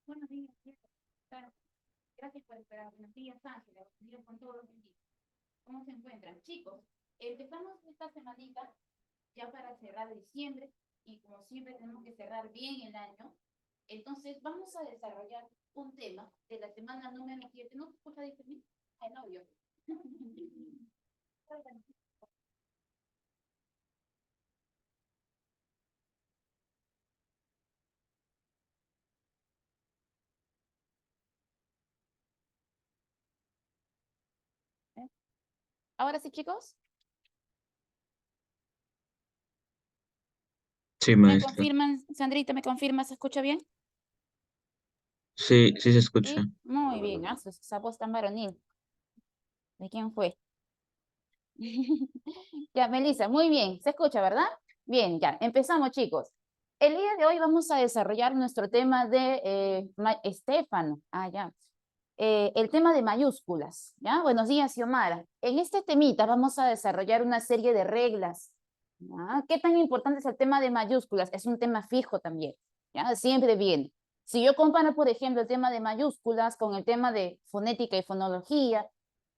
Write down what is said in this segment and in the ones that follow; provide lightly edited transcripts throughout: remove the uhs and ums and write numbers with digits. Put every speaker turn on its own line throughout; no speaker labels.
Buenos días, gracias por esperar. Buenos días, Ángela. Buenos días con todos los benditos. ¿Cómo se encuentran? Chicos, empezamos esta semanita ya para cerrar diciembre y como siempre tenemos que cerrar bien el año. Entonces vamos a desarrollar un tema de la semana número 7. ¿No se escucha diferente? Ay, no, yo. Ahora sí, chicos,
Sí,
¿me
maestra.
confirman? Sandrita, ¿me confirma? ¿Se escucha bien?
Sí, sí se escucha.
Sí, muy bien. Ah, esa voz tan varonil. ¿De quién fue? Ya, Melissa, muy bien. ¿Se escucha, verdad? Bien, ya, empezamos, chicos. El día de hoy vamos a desarrollar nuestro tema de Estefano. Ah, ya. El tema de mayúsculas, ¿ya? Buenos días, Xiomara. En este temita vamos a desarrollar una serie de reglas. ¿Ya? ¿Qué tan importante es el tema de mayúsculas? Es un tema fijo también, ¿ya? Siempre viene. Si yo comparo, por ejemplo, el tema de mayúsculas con el tema de fonética y fonología,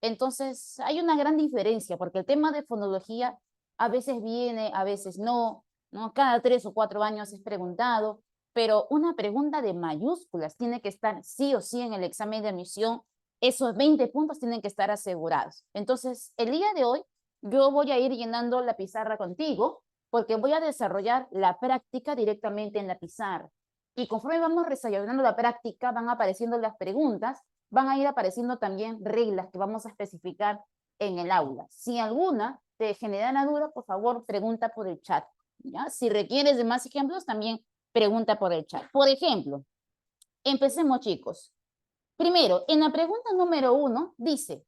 entonces hay una gran diferencia, porque el tema de fonología a veces viene, a veces no, ¿no? Cada 3 o 4 años es preguntado, pero una pregunta de mayúsculas tiene que estar sí o sí en el examen de admisión. Esos 20 puntos tienen que estar asegurados. Entonces, el día de hoy yo voy a ir llenando la pizarra contigo porque voy a desarrollar la práctica directamente en la pizarra. Y conforme vamos desarrollando la práctica, van apareciendo las preguntas, van a ir apareciendo también reglas que vamos a especificar en el aula. Si alguna te genera duda, por favor, pregunta por el chat. ¿Ya? Si requieres de más ejemplos, también pregunta por el chat. Por ejemplo, empecemos, chicos. Primero, en la pregunta número 1 dice,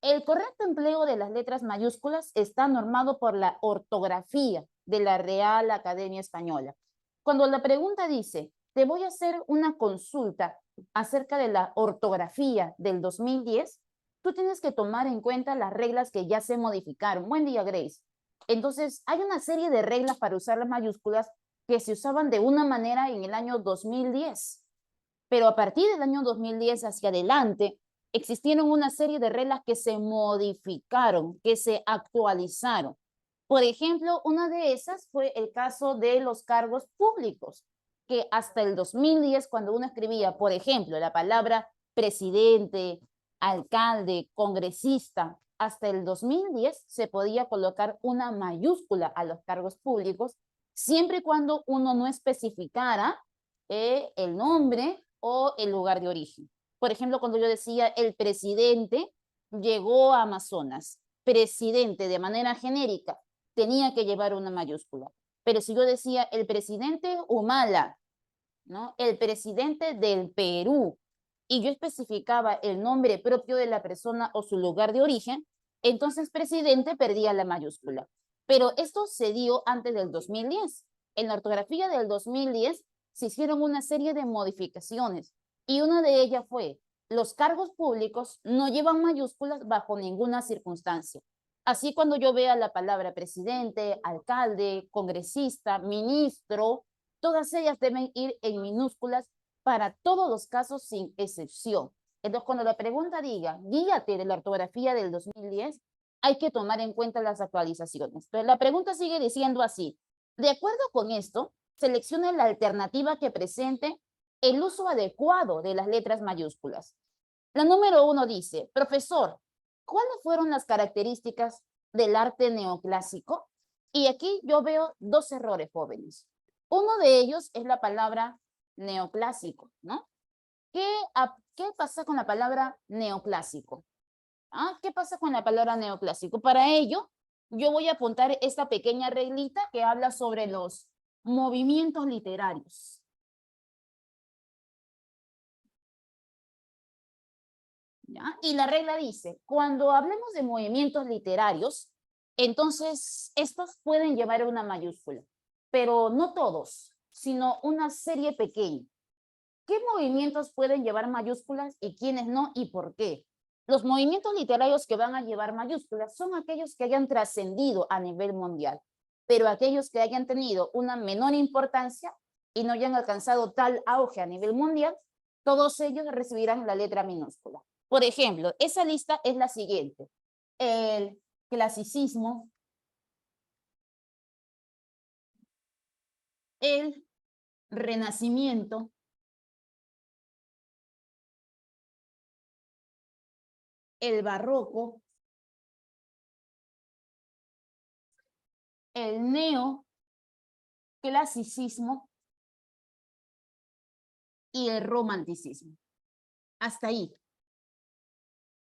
el correcto empleo de las letras mayúsculas está normado por la ortografía de la Real Academia Española. Cuando la pregunta dice, te voy a hacer una consulta acerca de la ortografía del 2010, tú tienes que tomar en cuenta las reglas que ya se modificaron. Buen día, Grace. Entonces, hay una serie de reglas para usar las mayúsculas que se usaban de una manera en el año 2010. Pero a partir del año 2010 hacia adelante, existieron una serie de reglas que se modificaron, que se actualizaron. Por ejemplo, una de esas fue el caso de los cargos públicos, que hasta el 2010, cuando uno escribía, por ejemplo, la palabra presidente, alcalde, congresista, hasta el 2010 se podía colocar una mayúscula a los cargos públicos, siempre y cuando uno no especificara el nombre o el lugar de origen. Por ejemplo, cuando yo decía el presidente llegó a Amazonas, presidente de manera genérica, tenía que llevar una mayúscula. Pero si yo decía el presidente Humala, ¿no? El presidente del Perú, y yo especificaba el nombre propio de la persona o su lugar de origen, entonces presidente perdía la mayúscula. Pero esto se dio antes del 2010. En la ortografía del 2010 se hicieron una serie de modificaciones y una de ellas fue, los cargos públicos no llevan mayúsculas bajo ninguna circunstancia. Así cuando yo vea la palabra presidente, alcalde, congresista, ministro, todas ellas deben ir en minúsculas para todos los casos sin excepción. Entonces, cuando la pregunta diga, guíate de la ortografía del 2010, hay que tomar en cuenta las actualizaciones. Entonces, la pregunta sigue diciendo así, de acuerdo con esto, seleccione la alternativa que presente el uso adecuado de las letras mayúsculas. La número 1 dice, profesor, ¿cuáles fueron las características del arte neoclásico? Y aquí yo veo dos errores, jóvenes. Uno de ellos es la palabra neoclásico, ¿no? ¿Qué pasa con la palabra neoclásico? ¿Ah? ¿Qué pasa con la palabra neoclásico? Para ello, yo voy a apuntar esta pequeña reglita que habla sobre los movimientos literarios. ¿Ya? Y la regla dice, cuando hablemos de movimientos literarios, entonces estos pueden llevar una mayúscula, pero no todos, sino una serie pequeña. ¿Qué movimientos pueden llevar mayúsculas y quiénes no y por qué? Los movimientos literarios que van a llevar mayúsculas son aquellos que hayan trascendido a nivel mundial, pero aquellos que hayan tenido una menor importancia y no hayan alcanzado tal auge a nivel mundial todos ellos recibirán la letra minúscula. Por ejemplo, esa lista es la siguiente. El clasicismo, el renacimiento, el barroco, el neoclasicismo y el romanticismo. Hasta ahí.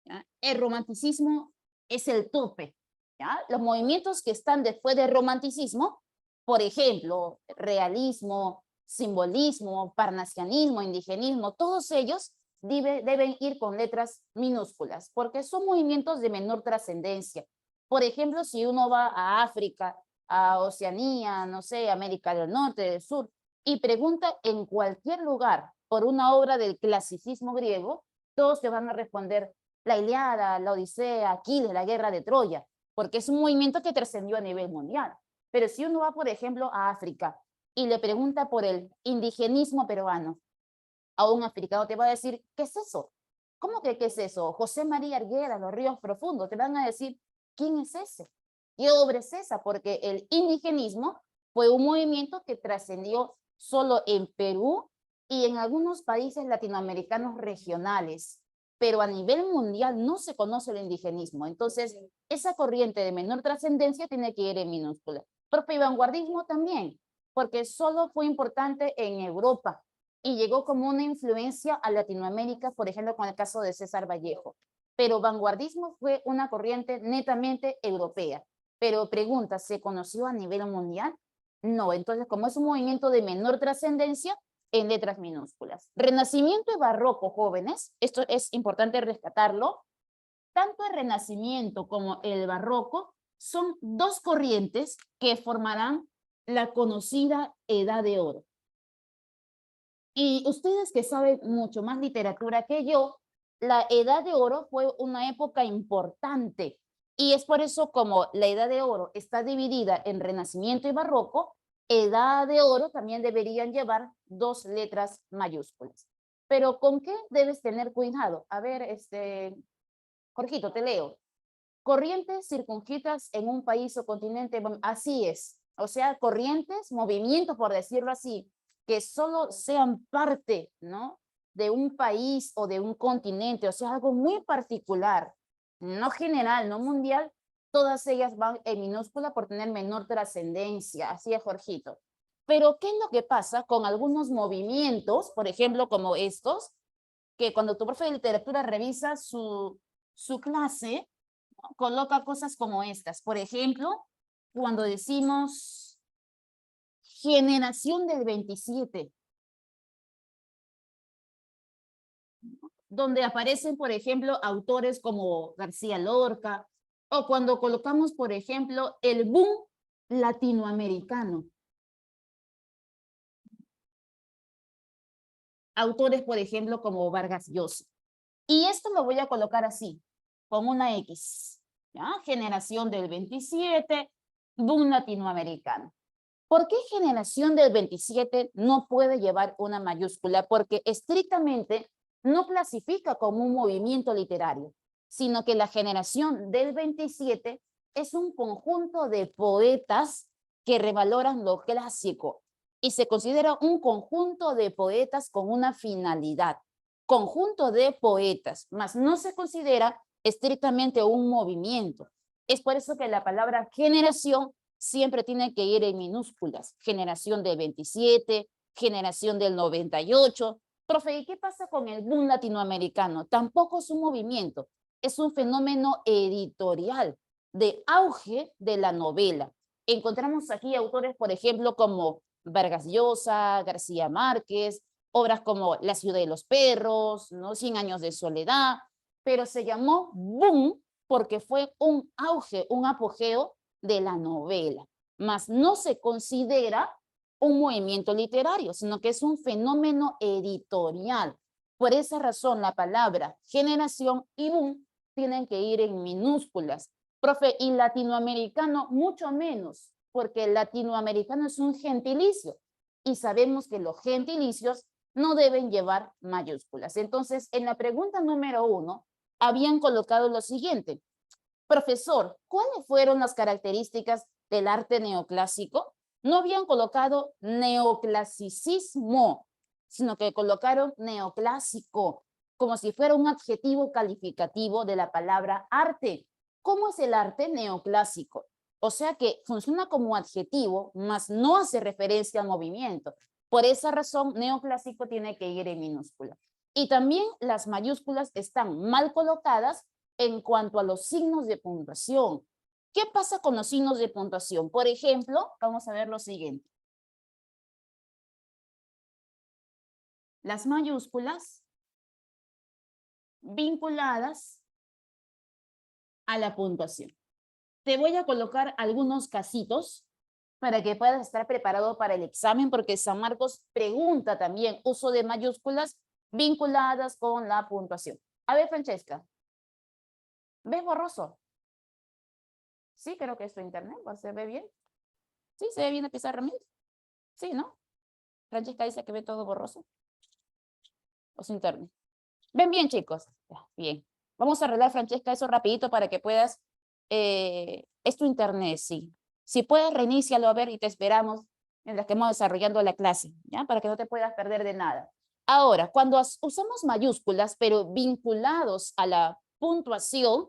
¿Ya? El romanticismo es el tope. ¿Ya? Los movimientos que están después del romanticismo, por ejemplo, realismo, simbolismo, parnasianismo, indigenismo, todos ellos deben ir con letras minúsculas, porque son movimientos de menor trascendencia. Por ejemplo, si uno va a África, a Oceanía, no sé, América del Norte, del Sur, y pregunta en cualquier lugar por una obra del clasicismo griego, todos te van a responder la Ilíada, la Odisea, Aquiles, la Guerra de Troya, porque es un movimiento que trascendió a nivel mundial. Pero si uno va, por ejemplo, a África y le pregunta por el indigenismo peruano, a un africano te va a decir, ¿qué es eso? ¿Cómo que qué es eso? José María Arguedas, Los Ríos Profundos, te van a decir, ¿quién es ese? ¿Qué obra es esa? Porque el indigenismo fue un movimiento que trascendió solo en Perú y en algunos países latinoamericanos regionales, pero a nivel mundial no se conoce el indigenismo. Entonces, esa corriente de menor trascendencia tiene que ir en minúscula. Propio vanguardismo también, porque solo fue importante en Europa y llegó como una influencia a Latinoamérica, por ejemplo, con el caso de César Vallejo. Pero vanguardismo fue una corriente netamente europea. Pero pregunta, ¿se conoció a nivel mundial? No, entonces como es un movimiento de menor trascendencia, en letras minúsculas. Renacimiento y barroco, jóvenes, esto es importante rescatarlo, tanto el Renacimiento como el barroco son dos corrientes que formarán la conocida Edad de Oro. Y ustedes que saben mucho más literatura que yo, la Edad de Oro fue una época importante y es por eso como la Edad de Oro está dividida en Renacimiento y Barroco, Edad de Oro también deberían llevar dos letras mayúsculas. Pero ¿con qué debes tener cuidado? A ver, Jorgito, te leo. Corrientes circunscritas en un país o continente, así es. O sea, corrientes, movimientos, por decirlo así, que solo sean parte, ¿no?, de un país o de un continente, o sea, algo muy particular, no general, no mundial, todas ellas van en minúscula por tener menor trascendencia, así es, Jorgito. Pero, ¿qué es lo que pasa con algunos movimientos, por ejemplo, como estos, que cuando tu profe de literatura revisa su clase, ¿no?, coloca cosas como estas? Por ejemplo, cuando decimos generación del 27, donde aparecen, por ejemplo, autores como García Lorca, o cuando colocamos, por ejemplo, el boom latinoamericano. Autores, por ejemplo, como Vargas Llosa. Y esto lo voy a colocar así, con una X, ¿ya? Generación del 27, boom latinoamericano. ¿Por qué generación del 27 no puede llevar una mayúscula? Porque estrictamente no clasifica como un movimiento literario, sino que la generación del 27 es un conjunto de poetas que revaloran lo clásico y se considera un conjunto de poetas con una finalidad, conjunto de poetas, mas no se considera estrictamente un movimiento. Es por eso que la palabra generación siempre tiene que ir en minúsculas. Generación del 27, generación del 98. Profe, ¿y qué pasa con el boom latinoamericano? Tampoco es un movimiento, es un fenómeno editorial de auge de la novela. Encontramos aquí autores, por ejemplo, como Vargas Llosa, García Márquez, obras como La ciudad de los perros, ¿no?, 100 años de soledad, pero se llamó boom porque fue un auge, un apogeo de la novela, mas no se considera un movimiento literario, sino que es un fenómeno editorial. Por esa razón, la palabra generación y boom tienen que ir en minúsculas. Profe, y latinoamericano mucho menos, porque el latinoamericano es un gentilicio y sabemos que los gentilicios no deben llevar mayúsculas. Entonces, en la pregunta número 1, habían colocado lo siguiente. Profesor, ¿cuáles fueron las características del arte neoclásico? No habían colocado neoclasicismo, sino que colocaron neoclásico, como si fuera un adjetivo calificativo de la palabra arte. ¿Cómo es el arte neoclásico? O sea que funciona como adjetivo, mas no hace referencia al movimiento. Por esa razón, neoclásico tiene que ir en minúscula. Y también las mayúsculas están mal colocadas en cuanto a los signos de puntuación. ¿Qué pasa con los signos de puntuación? Por ejemplo, vamos a ver lo siguiente. Las mayúsculas vinculadas a la puntuación. Te voy a colocar algunos casitos para que puedas estar preparado para el examen, porque San Marcos pregunta también uso de mayúsculas vinculadas con la puntuación. A ver, Francesca, ¿ves borroso? Sí, creo que es tu internet, ¿se ve bien? Sí, se ve bien la pizarra, mía. Sí, ¿no? Francesca dice que ve todo borroso. O su internet. ¿Ven bien, chicos? Bien. Vamos a arreglar, Francesca, eso rapidito para que puedas... es tu internet, sí. Si puedes, reinícialo a ver y te esperamos mientras que vamos desarrollando la clase, ¿ya? Para que no te puedas perder de nada. Ahora, cuando usamos mayúsculas, pero vinculados a la puntuación,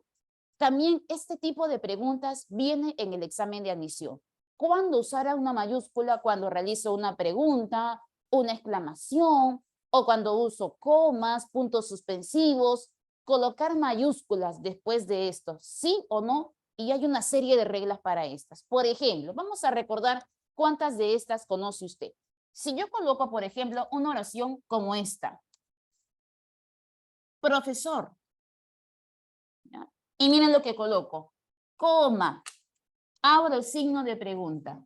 también este tipo de preguntas viene en el examen de admisión. ¿Cuándo usar una mayúscula? Cuando realizo una pregunta, una exclamación, o cuando uso comas, puntos suspensivos, colocar mayúsculas después de esto, sí o no, y hay una serie de reglas para estas. Por ejemplo, vamos a recordar cuántas de estas conoce usted. Si yo coloco, por ejemplo, una oración como esta. Profesor. ¿Ya? Y miren lo que coloco. Coma. Abro el signo de pregunta.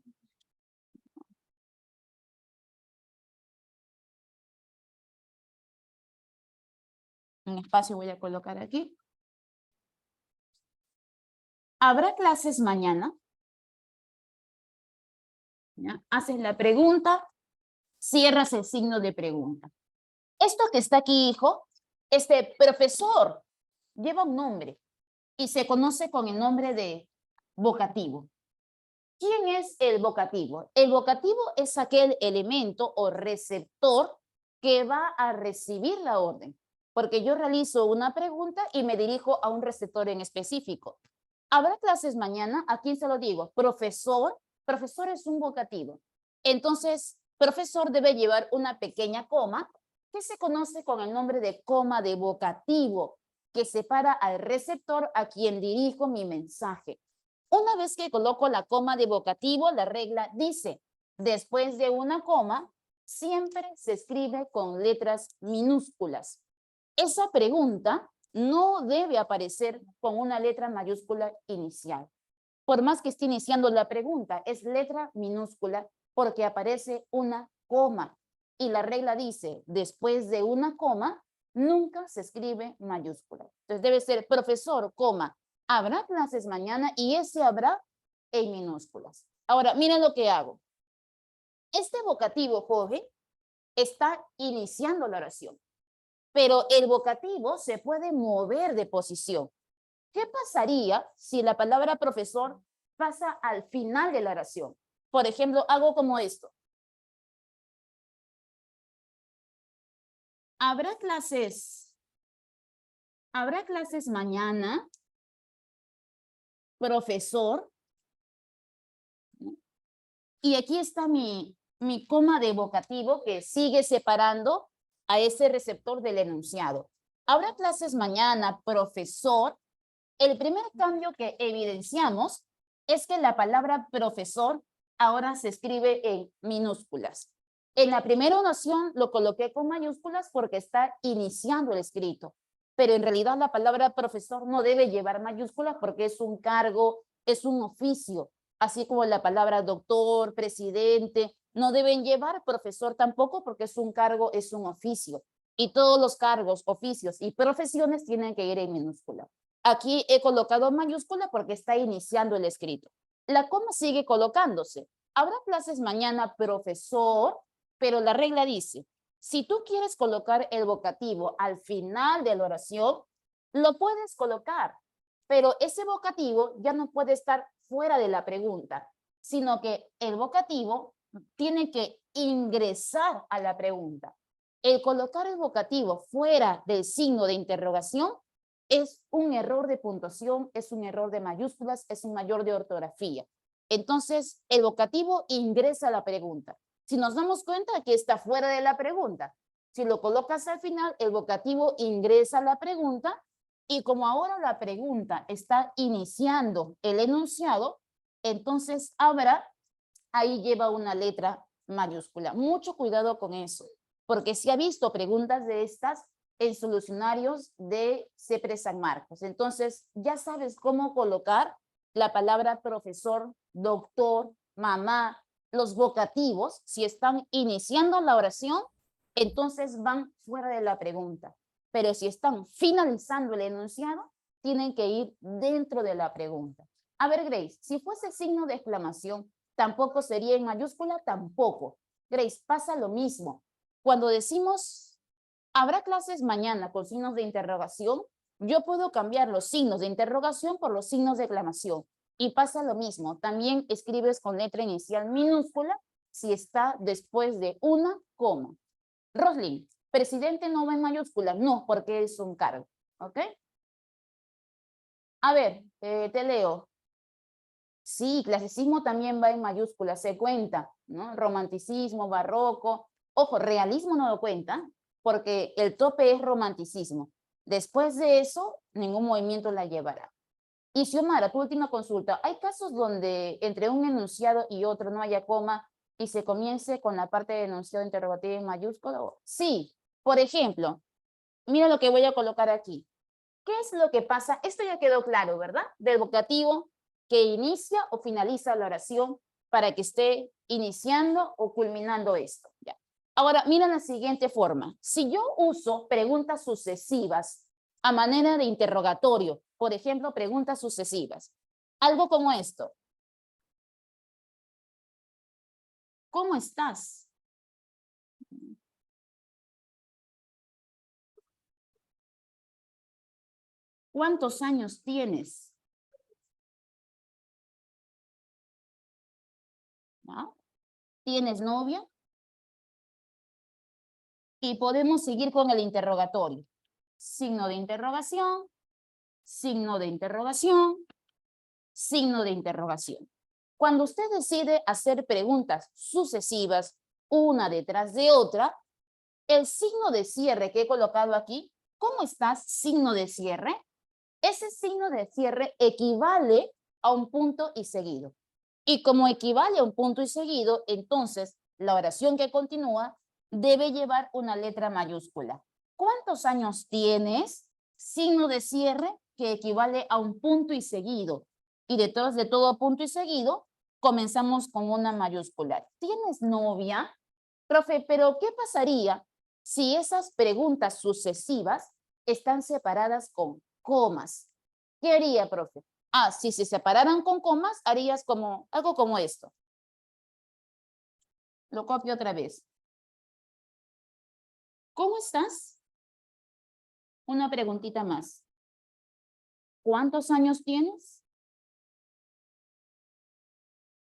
Un espacio voy a colocar aquí. ¿Habrá clases mañana? ¿Ya? Haces la pregunta, cierras el signo de pregunta. Esto que está aquí, hijo, este profesor lleva un nombre y se conoce con el nombre de vocativo. ¿Quién es el vocativo? El vocativo es aquel elemento o receptor que va a recibir la orden, porque yo realizo una pregunta y me dirijo a un receptor en específico. ¿Habrá clases mañana? ¿A quién se lo digo? Profesor. Profesor es un vocativo. Entonces, profesor debe llevar una pequeña coma que se conoce con el nombre de coma de vocativo, que separa al receptor a quien dirijo mi mensaje. Una vez que coloco la coma de vocativo, la regla dice, después de una coma, siempre se escribe con letras minúsculas. Esa pregunta no debe aparecer con una letra mayúscula inicial. Por más que esté iniciando la pregunta, es letra minúscula porque aparece una coma. Y la regla dice, después de una coma, nunca se escribe mayúscula. Entonces debe ser profesor, coma, habrá clases mañana y ese habrá en minúsculas. Ahora, miren lo que hago. Este vocativo, Jorge, está iniciando la oración, pero el vocativo se puede mover de posición. ¿Qué pasaría si la palabra profesor pasa al final de la oración? Por ejemplo, hago como esto. ¿Habrá clases mañana? Profesor. Y aquí está mi coma de vocativo que sigue separando a ese receptor del enunciado. ¿Habrá clases mañana, profesor? El primer cambio que evidenciamos es que la palabra profesor ahora se escribe en minúsculas. En la primera oración lo coloqué con mayúsculas porque está iniciando el escrito, pero en realidad la palabra profesor no debe llevar mayúsculas porque es un cargo, es un oficio, así como la palabra doctor, presidente, no deben llevar profesor tampoco porque es un cargo, es un oficio. Y todos los cargos, oficios y profesiones tienen que ir en minúscula. Aquí he colocado mayúscula porque está iniciando el escrito. La coma sigue colocándose. Habrá clases mañana, profesor, pero la regla dice, Si tú quieres colocar el vocativo al final de la oración, lo puedes colocar, pero ese vocativo ya no puede estar fuera de la pregunta, sino que el vocativo tiene que ingresar a la pregunta. El colocar el vocativo fuera del signo de interrogación es un error de puntuación, es un error de mayúsculas, es un error de ortografía. Entonces, el vocativo ingresa a la pregunta. Si nos damos cuenta que está fuera de la pregunta, si lo colocas al final, el vocativo ingresa a la pregunta y como ahora la pregunta está iniciando el enunciado, entonces habrá, ahí lleva una letra mayúscula. Mucho cuidado con eso, porque se ha visto preguntas de estas en solucionarios de CEPRE San Marcos. Entonces, ya sabes cómo colocar la palabra profesor, doctor, mamá, los vocativos, si están iniciando la oración, entonces van fuera de la pregunta. Pero si están finalizando el enunciado, tienen que ir dentro de la pregunta. A ver, Grace, si fuese signo de exclamación, ¿tampoco sería en mayúscula? Tampoco. Grace, pasa lo mismo. Cuando decimos, habrá clases mañana con signos de interrogación, yo puedo cambiar los signos de interrogación por los signos de exclamación. Y pasa lo mismo. También escribes con letra inicial minúscula si está después de una coma. Roslyn, presidente no va en mayúscula. No, porque es un cargo. ¿Ok? A ver, te leo. Sí, clasicismo también va en mayúscula, se cuenta, ¿no? Romanticismo, barroco. Ojo, realismo no lo cuenta, porque el tope es romanticismo. Después de eso, ningún movimiento la llevará. Y Xiomara, tu última consulta. ¿Hay casos donde entre un enunciado y otro no haya coma y se comience con la parte de enunciado interrogativo en mayúscula? Sí, por ejemplo, mira lo que voy a colocar aquí. ¿Qué es lo que pasa? Esto ya quedó claro, ¿verdad? Del vocativo que inicia o finaliza la oración para que esté iniciando o culminando esto. Ya. Ahora, mira la siguiente forma. Si yo uso preguntas sucesivas a manera de interrogatorio, por ejemplo, preguntas sucesivas, algo como esto. ¿Cómo estás? ¿Cuántos años tienes? ¿No? ¿Tienes novia? Y podemos seguir con el interrogatorio. Signo de interrogación, signo de interrogación, signo de interrogación. Cuando usted decide hacer preguntas sucesivas, una detrás de otra, el signo de cierre que he colocado aquí, ¿cómo estás? Signo de cierre. Ese signo de cierre equivale a un punto y seguido. Y como equivale a un punto y seguido, entonces la oración que continúa debe llevar una letra mayúscula. ¿Cuántos años tienes? Signo de cierre que equivale a un punto y seguido. Y detrás de todo punto y seguido, comenzamos con una mayúscula. ¿Tienes novia? Profe, pero ¿qué pasaría si esas preguntas sucesivas están separadas con comas? ¿Qué haría, profe? Ah, si se separaran con comas, harías como, algo como esto. Lo copio otra vez. ¿Cómo estás? Una preguntita más. ¿Cuántos años tienes?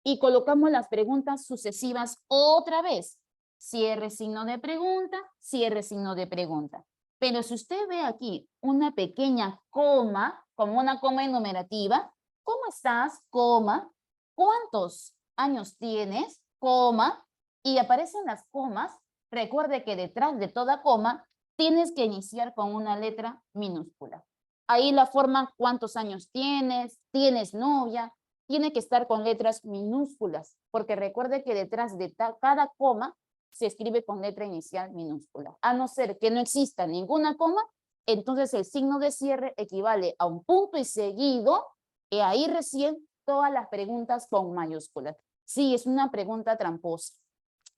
Y colocamos las preguntas sucesivas otra vez. Cierre signo de pregunta, cierre signo de pregunta. Pero si usted ve aquí una pequeña coma, como una coma enumerativa, ¿cómo estás? Coma. ¿Cuántos años tienes? Coma. Y aparecen las comas. Recuerde que detrás de toda coma tienes que iniciar con una letra minúscula. Ahí la forma, ¿cuántos años tienes? ¿Tienes novia? Tiene que estar con letras minúsculas, porque recuerde que detrás de cada coma se escribe con letra inicial minúscula. A no ser que no exista ninguna coma, entonces el signo de cierre equivale a un punto y seguido, y ahí recién todas las preguntas con mayúsculas. Sí, es una pregunta tramposa.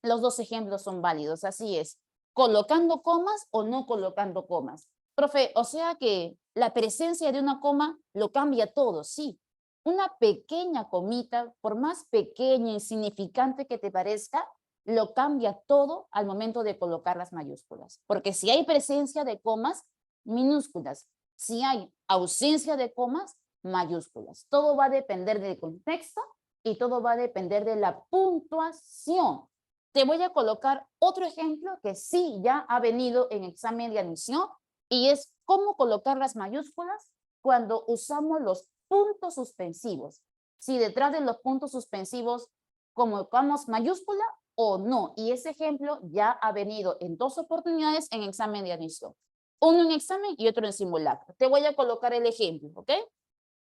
Los dos ejemplos son válidos, así es. ¿Colocando comas o no colocando comas? Profe, o sea que la presencia de una coma lo cambia todo, sí. Una pequeña comita, por más pequeña e insignificante que te parezca, lo cambia todo al momento de colocar las mayúsculas. Porque si hay presencia de comas, minúsculas. Si hay ausencia de comas, mayúsculas. Todo va a depender del contexto y todo va a depender de la puntuación. Te voy a colocar otro ejemplo que sí ya ha venido en examen de admisión y es cómo colocar las mayúsculas cuando usamos los puntos suspensivos. Si detrás de los puntos suspensivos colocamos mayúscula o no. Y ese ejemplo ya ha venido en 2 oportunidades en examen de admisión. Uno en examen y otro en simulacro. Te voy a colocar el ejemplo, ¿ok?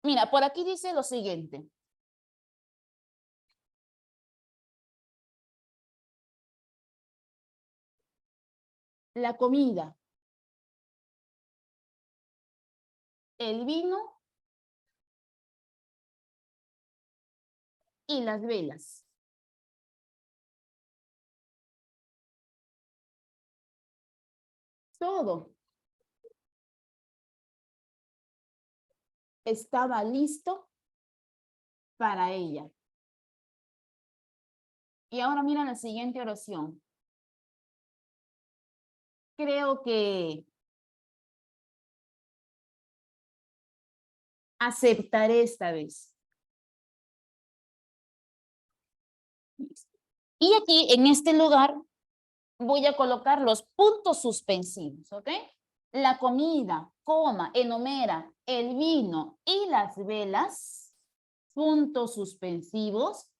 Mira, por aquí dice lo siguiente. La comida, el vino y las velas. Todo estaba listo para ella. Y ahora mira la siguiente oración. Creo que aceptaré esta vez. Y aquí, en este lugar, voy a colocar los puntos suspensivos, ¿ok? La comida, coma, enumera, el vino y las velas, puntos suspensivos,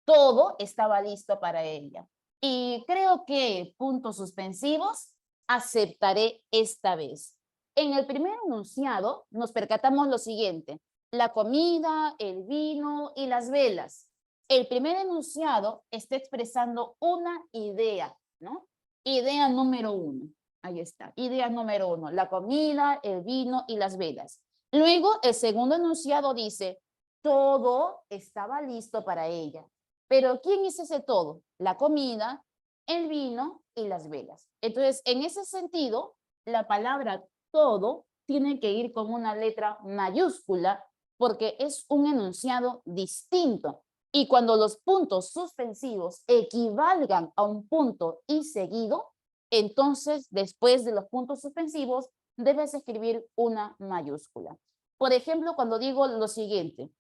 todo estaba listo para ella. Y creo que puntos suspensivos, aceptaré esta vez. En el primer enunciado nos percatamos lo siguiente, la comida, el vino y las velas. El primer enunciado está expresando una idea, ¿no? Idea número 1. Ahí está. Idea número 1. La comida, el vino y las velas. Luego, el segundo enunciado dice, todo estaba listo para ella. Pero ¿quién es ese todo? La comida, el vino y las velas. Entonces, en ese sentido, la palabra todo tiene que ir con una letra mayúscula porque es un enunciado distinto. Y cuando los puntos suspensivos equivalgan a un punto y seguido, entonces después de los puntos suspensivos debes escribir una mayúscula. Por ejemplo, cuando digo lo siguiente,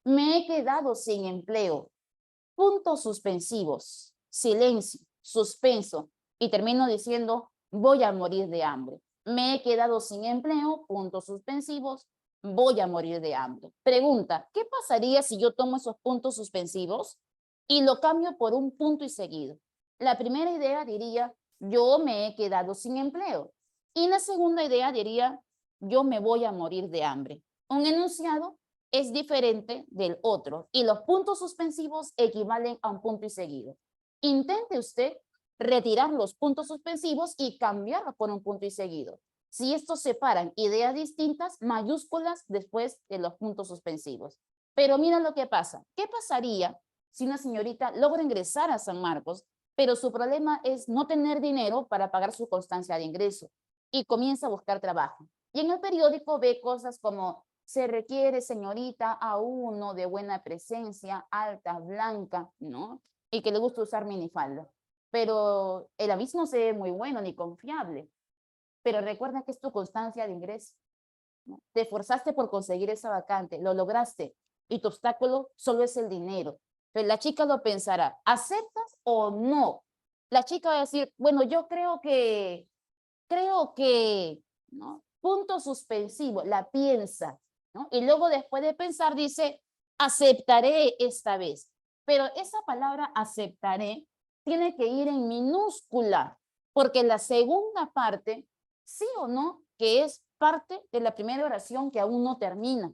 me he quedado sin empleo, puntos suspensivos, silencio, suspenso, y termino diciendo voy a morir de hambre. Me he quedado sin empleo, puntos suspensivos, voy a morir de hambre. Pregunta, ¿qué pasaría si yo tomo esos puntos suspensivos y lo cambio por un punto y seguido? La primera idea diría, yo me he quedado sin empleo. Y la segunda idea diría, yo me voy a morir de hambre. Un enunciado es diferente del otro y los puntos suspensivos equivalen a un punto y seguido. Intente usted retirar los puntos suspensivos y cambiarlos por un punto y seguido. Si estos separan ideas distintas, mayúsculas después de los puntos suspensivos. Pero mira lo que pasa. ¿Qué pasaría si una señorita logra ingresar a San Marcos, pero su problema es no tener dinero para pagar su constancia de ingreso y comienza a buscar trabajo? Y en el periódico ve cosas como se requiere señorita a uno de buena presencia, alta, blanca, ¿no? Y que le gusta usar minifalda. Pero el aviso no se ve muy bueno ni confiable. Pero recuerda que es tu constancia de ingreso, ¿no? Te esforzaste por conseguir esa vacante, lo lograste y tu obstáculo solo es el dinero. Pero la chica lo pensará, ¿aceptas o no? La chica va a decir, bueno, yo creo que, ¿no? Punto suspensivo, la piensa, ¿no? Y luego después de pensar dice, aceptaré esta vez. Pero esa palabra aceptaré tiene que ir en minúscula, porque la segunda parte, sí o no, que es parte de la primera oración que aún no termina.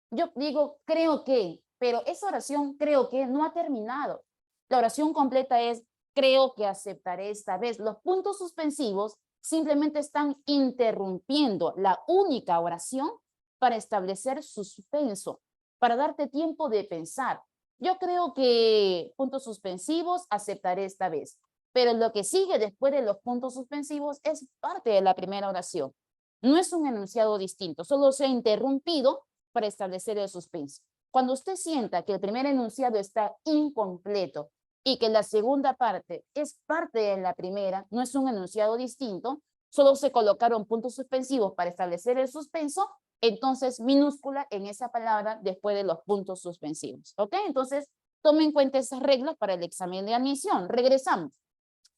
Yo digo, creo que, pero esa oración creo que no ha terminado. La oración completa es, creo que aceptaré esta vez. Los puntos suspensivos simplemente están interrumpiendo la única oración para establecer suspenso, para darte tiempo de pensar. Yo creo que puntos suspensivos aceptaré esta vez, pero lo que sigue después de los puntos suspensivos es parte de la primera oración. No es un enunciado distinto, solo se ha interrumpido para establecer el suspenso. Cuando usted sienta que el primer enunciado está incompleto y que la segunda parte es parte de la primera, no es un enunciado distinto, solo se colocaron puntos suspensivos para establecer el suspenso, entonces minúscula en esa palabra después de los puntos suspensivos. ¿Ok? Entonces, tomen en cuenta esas reglas para el examen de admisión. Regresamos.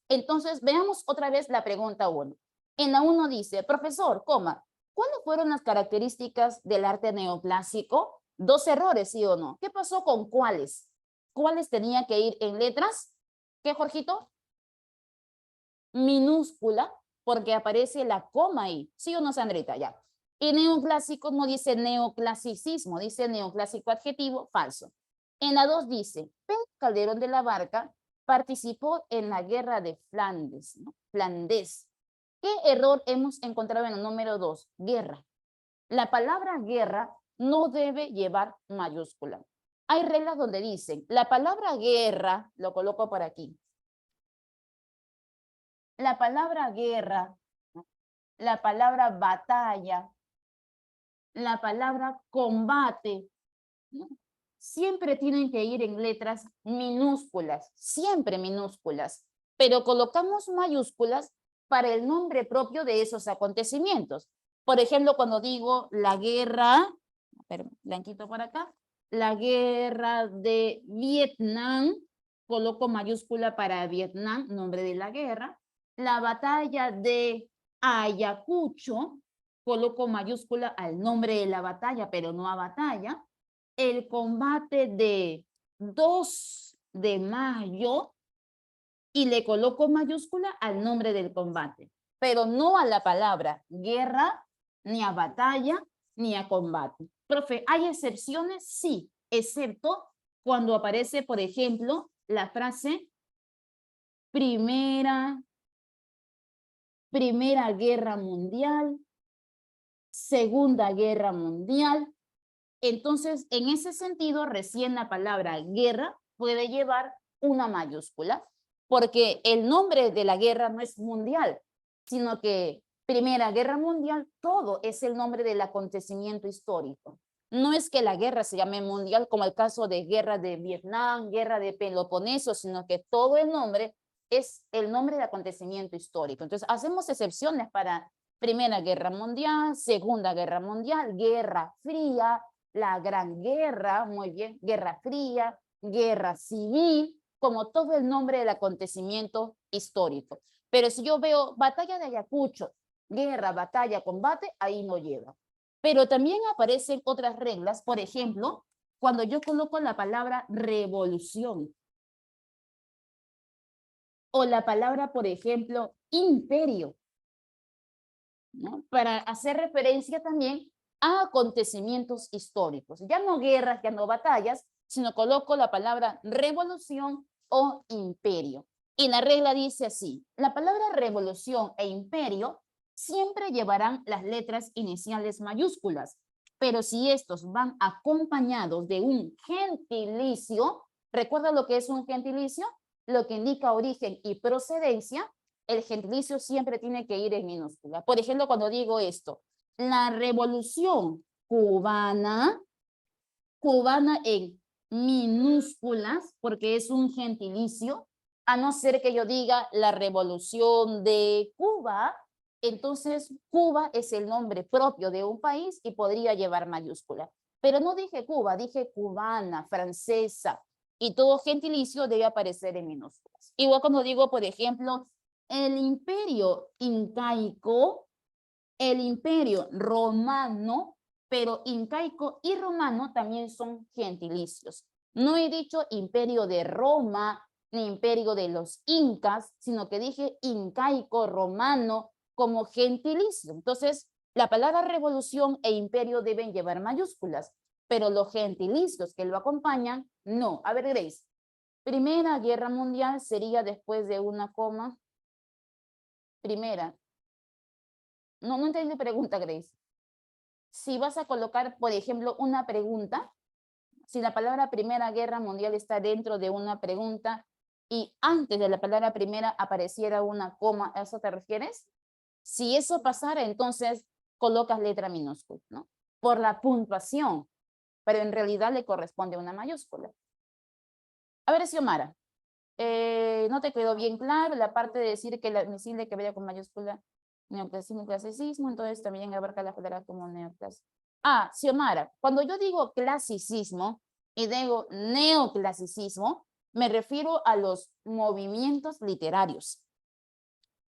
Entonces, veamos otra vez la pregunta 1. En la 1 dice, profesor, coma, ¿cuáles fueron las características del arte neoclásico? 2 errores, ¿sí o no? ¿Qué pasó con cuáles? ¿Cuáles tenían que ir en letras? ¿Qué, Jorgito? Minúscula, porque aparece la coma ahí. ¿Sí o no, Sandrita? Ya. Y neoclásico no dice neoclasicismo, dice neoclásico adjetivo, falso. En la 2 dice, Pedro Calderón de la Barca participó en la guerra de Flandes, ¿no? Flandes. ¿Qué error hemos encontrado en el número 2? Guerra. La palabra guerra no debe llevar mayúscula. Hay reglas donde dicen, la palabra guerra, lo coloco por aquí. La palabra guerra, la palabra batalla, la palabra combate, ¿no? Siempre tienen que ir en letras minúsculas, siempre minúsculas, pero colocamos mayúsculas para el nombre propio de esos acontecimientos. Por ejemplo, cuando digo la guerra, blanquito por acá, la guerra de Vietnam, coloco mayúscula para Vietnam, nombre de la guerra. La batalla de Ayacucho, coloco mayúscula al nombre de la batalla, pero no a batalla. El combate de 2 de mayo y le coloco mayúscula al nombre del combate, pero no a la palabra guerra, ni a batalla, ni a combate. Profe, ¿hay excepciones? Sí, excepto cuando aparece, por ejemplo, la frase Primera Guerra Mundial, Segunda Guerra Mundial. Entonces, en ese sentido, recién la palabra guerra puede llevar una mayúscula, porque el nombre de la guerra no es mundial, sino que Primera Guerra Mundial, todo es el nombre del acontecimiento histórico. No es que la guerra se llame mundial, como el caso de guerra de Vietnam, guerra de Peloponeso, sino que todo el nombre es el nombre del acontecimiento histórico. Entonces, hacemos excepciones para Primera Guerra Mundial, Segunda Guerra Mundial, Guerra Fría, la Gran Guerra, muy bien, Guerra Fría, Guerra Civil, como todo el nombre del acontecimiento histórico. Pero si yo veo Batalla de Ayacucho, guerra, batalla, combate, ahí no lleva. Pero también aparecen otras reglas, por ejemplo, cuando yo coloco la palabra revolución o la palabra, por ejemplo, imperio, ¿no? Para hacer referencia también a acontecimientos históricos. Ya no guerras, ya no batallas, sino coloco la palabra revolución o imperio. Y la regla dice así, la palabra revolución e imperio siempre llevarán las letras iniciales mayúsculas, pero si estos van acompañados de un gentilicio, ¿recuerda lo que es un gentilicio? Lo que indica origen y procedencia. El gentilicio siempre tiene que ir en minúscula. Por ejemplo, cuando digo esto, la revolución cubana, cubana en minúsculas, porque es un gentilicio, a no ser que yo diga la revolución de Cuba, entonces Cuba es el nombre propio de un país y podría llevar mayúscula. Pero no dije Cuba, dije cubana, francesa, y todo gentilicio debe aparecer en minúsculas. Igual cuando digo, por ejemplo, el imperio incaico, el imperio romano, pero incaico y romano también son gentilicios. No he dicho imperio de Roma, ni imperio de los incas, sino que dije incaico, romano, como gentilicio. Entonces, la palabra revolución e imperio deben llevar mayúsculas, pero los gentilicios que lo acompañan, no. A ver, Grace, Primera Guerra Mundial sería después de una coma. Primera. No, no entendí pregunta, Grace. Si vas a colocar, por ejemplo, una pregunta, si la palabra Primera Guerra Mundial está dentro de una pregunta y antes de la palabra primera apareciera una coma, ¿a eso te refieres? Si eso pasara, entonces colocas letra minúscula, ¿no? Por la puntuación, pero en realidad le corresponde una mayúscula. A ver, Xiomara. No te quedó bien claro la parte de decir que la admisible que vaya con mayúscula neoclasicismo y clasicismo, entonces también abarca la palabra como neoclasicismo. Ah, Xiomara, cuando yo digo clasicismo y digo neoclasicismo, me refiero a los movimientos literarios.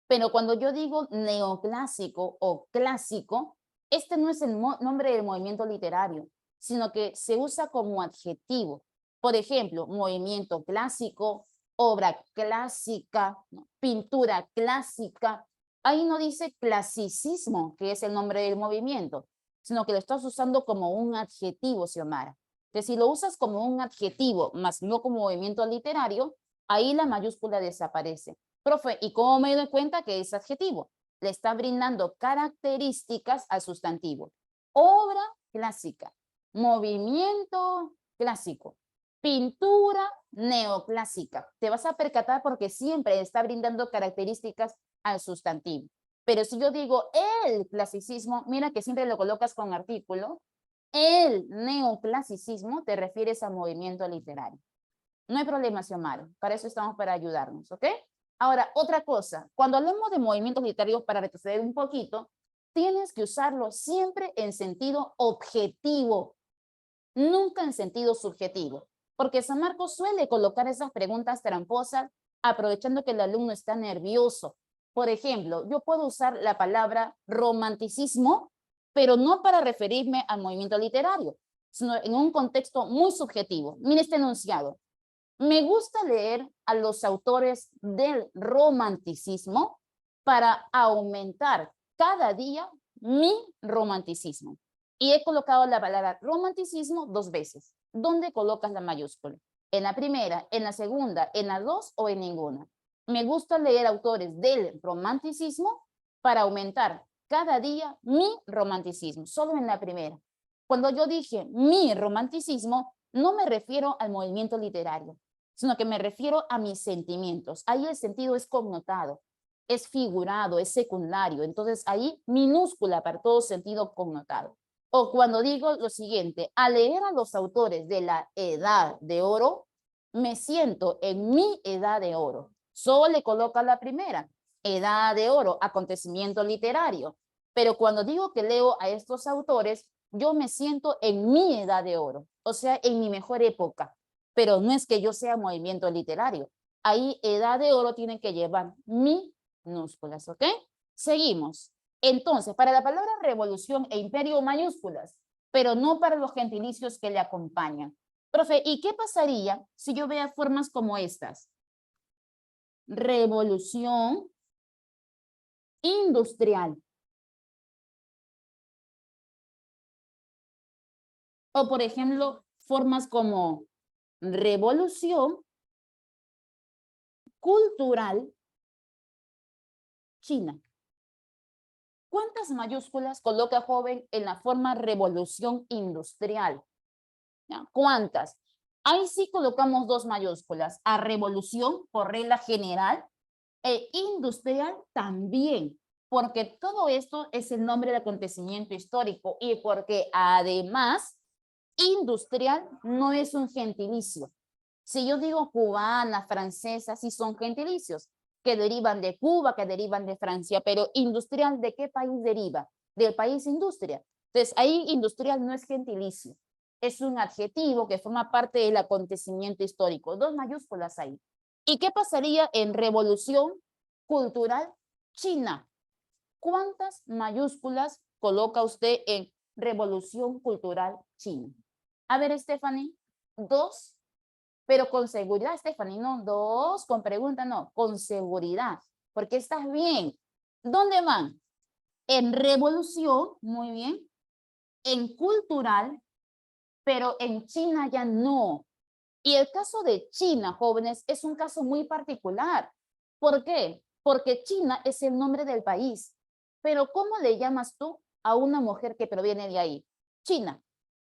Pero cuando yo digo neoclásico o clásico, este no es el nombre del movimiento literario, sino que se usa como adjetivo. Por ejemplo, movimiento clásico, obra clásica, ¿no? Pintura clásica. Ahí no dice clasicismo, que es el nombre del movimiento, sino que lo estás usando como un adjetivo, Xiomara. Que si lo usas como un adjetivo, más no como movimiento literario, ahí la mayúscula desaparece. Profe, ¿y cómo me doy cuenta que es adjetivo? Le está brindando características al sustantivo. Obra clásica, movimiento clásico, pintura neoclásica. Te vas a percatar porque siempre está brindando características al sustantivo. Pero si yo digo el clasicismo, mira que siempre lo colocas con artículo. El neoclasicismo te refieres a movimiento literario. No hay problema, Xiomara. Para eso estamos, para ayudarnos, ¿ok? Ahora, otra cosa. Cuando hablamos de movimientos literarios, para retroceder un poquito, tienes que usarlo siempre en sentido objetivo, nunca en sentido subjetivo. Porque San Marcos suele colocar esas preguntas tramposas aprovechando que el alumno está nervioso. Por ejemplo, yo puedo usar la palabra romanticismo, pero no para referirme al movimiento literario, sino en un contexto muy subjetivo. Mire este enunciado. Me gusta leer a los autores del romanticismo para aumentar cada día mi romanticismo. Y he colocado la palabra romanticismo 2 veces. ¿Dónde colocas la mayúscula? ¿En la primera, en la segunda, en la 2 o en ninguna? Me gusta leer autores del romanticismo para aumentar cada día mi romanticismo, solo en la primera. Cuando yo dije mi romanticismo, no me refiero al movimiento literario, sino que me refiero a mis sentimientos. Ahí el sentido es connotado, es figurado, es secundario. Entonces ahí minúscula para todo sentido connotado. O cuando digo lo siguiente, al leer a los autores de la edad de oro, me siento en mi edad de oro. Solo le coloca la primera, edad de oro, acontecimiento literario. Pero cuando digo que leo a estos autores, yo me siento en mi edad de oro, o sea, en mi mejor época. Pero no es que yo sea movimiento literario. Ahí edad de oro tienen que llevar minúsculas, ¿ok? Seguimos. Entonces, para la palabra revolución e imperio mayúsculas, pero no para los gentilicios que le acompañan. Profe, ¿y qué pasaría si yo vea formas como estas? Revolución industrial. O, por ejemplo, formas como revolución cultural china. ¿Cuántas mayúsculas coloca joven en la forma revolución industrial? ¿Ya? ¿Cuántas? Ahí sí colocamos 2 mayúsculas, a revolución por regla general e industrial también, porque todo esto es el nombre del acontecimiento histórico y porque además industrial no es un gentilicio. Si yo digo cubana, francesa, sí son gentilicios que derivan de Cuba, que derivan de Francia, pero industrial, ¿de qué país deriva? Del país industria. Entonces, ahí industrial no es gentilicio, es un adjetivo que forma parte del acontecimiento histórico. 2 mayúsculas ahí. ¿Y qué pasaría en revolución cultural china? ¿Cuántas mayúsculas coloca usted en revolución cultural china? A ver, Stephanie, 2, pero con seguridad, Stephanie, no 2, con pregunta, no, con seguridad, porque estás bien. ¿Dónde van? En revolución, muy bien, en cultural, pero en China ya no. Y el caso de China, jóvenes, es un caso muy particular. ¿Por qué? Porque China es el nombre del país. Pero ¿cómo le llamas tú a una mujer que proviene de ahí? China.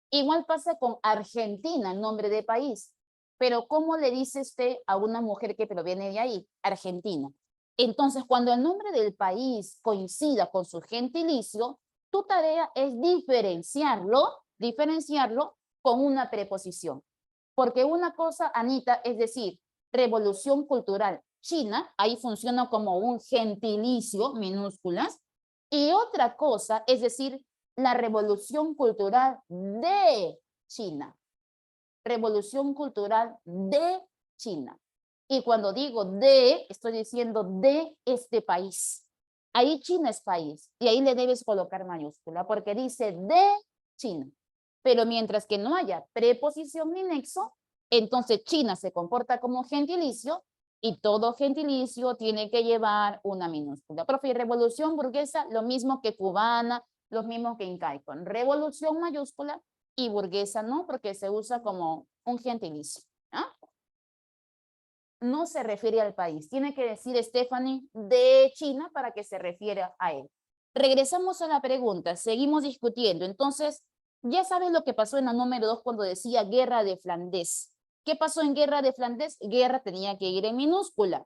Igual pasa con Argentina, el nombre de país. Pero ¿cómo le dice usted a una mujer que proviene de ahí? Argentina. Entonces, cuando el nombre del país coincida con su gentilicio, tu tarea es diferenciarlo con una preposición. Porque una cosa, Anita, es decir, revolución cultural china, ahí funciona como un gentilicio, minúsculas, y otra cosa, es decir, la revolución cultural de China. Revolución cultural de China. Y cuando digo de, estoy diciendo de este país. Ahí China es país y ahí le debes colocar mayúscula porque dice de China. Pero mientras que no haya preposición ni nexo, entonces China se comporta como gentilicio y todo gentilicio tiene que llevar una minúscula. Profe, revolución burguesa, lo mismo que cubana, lo mismo que incaico. Revolución mayúscula y burguesa no, porque se usa como un gentilicio. ¿Ah? No se refiere al país. Tiene que decir Stephanie de China para que se refiera a él. Regresamos a la pregunta, seguimos discutiendo. Entonces, ya saben lo que pasó en la número 2 cuando decía guerra de Flandes. ¿Qué pasó en guerra de Flandes? Guerra tenía que ir en minúscula.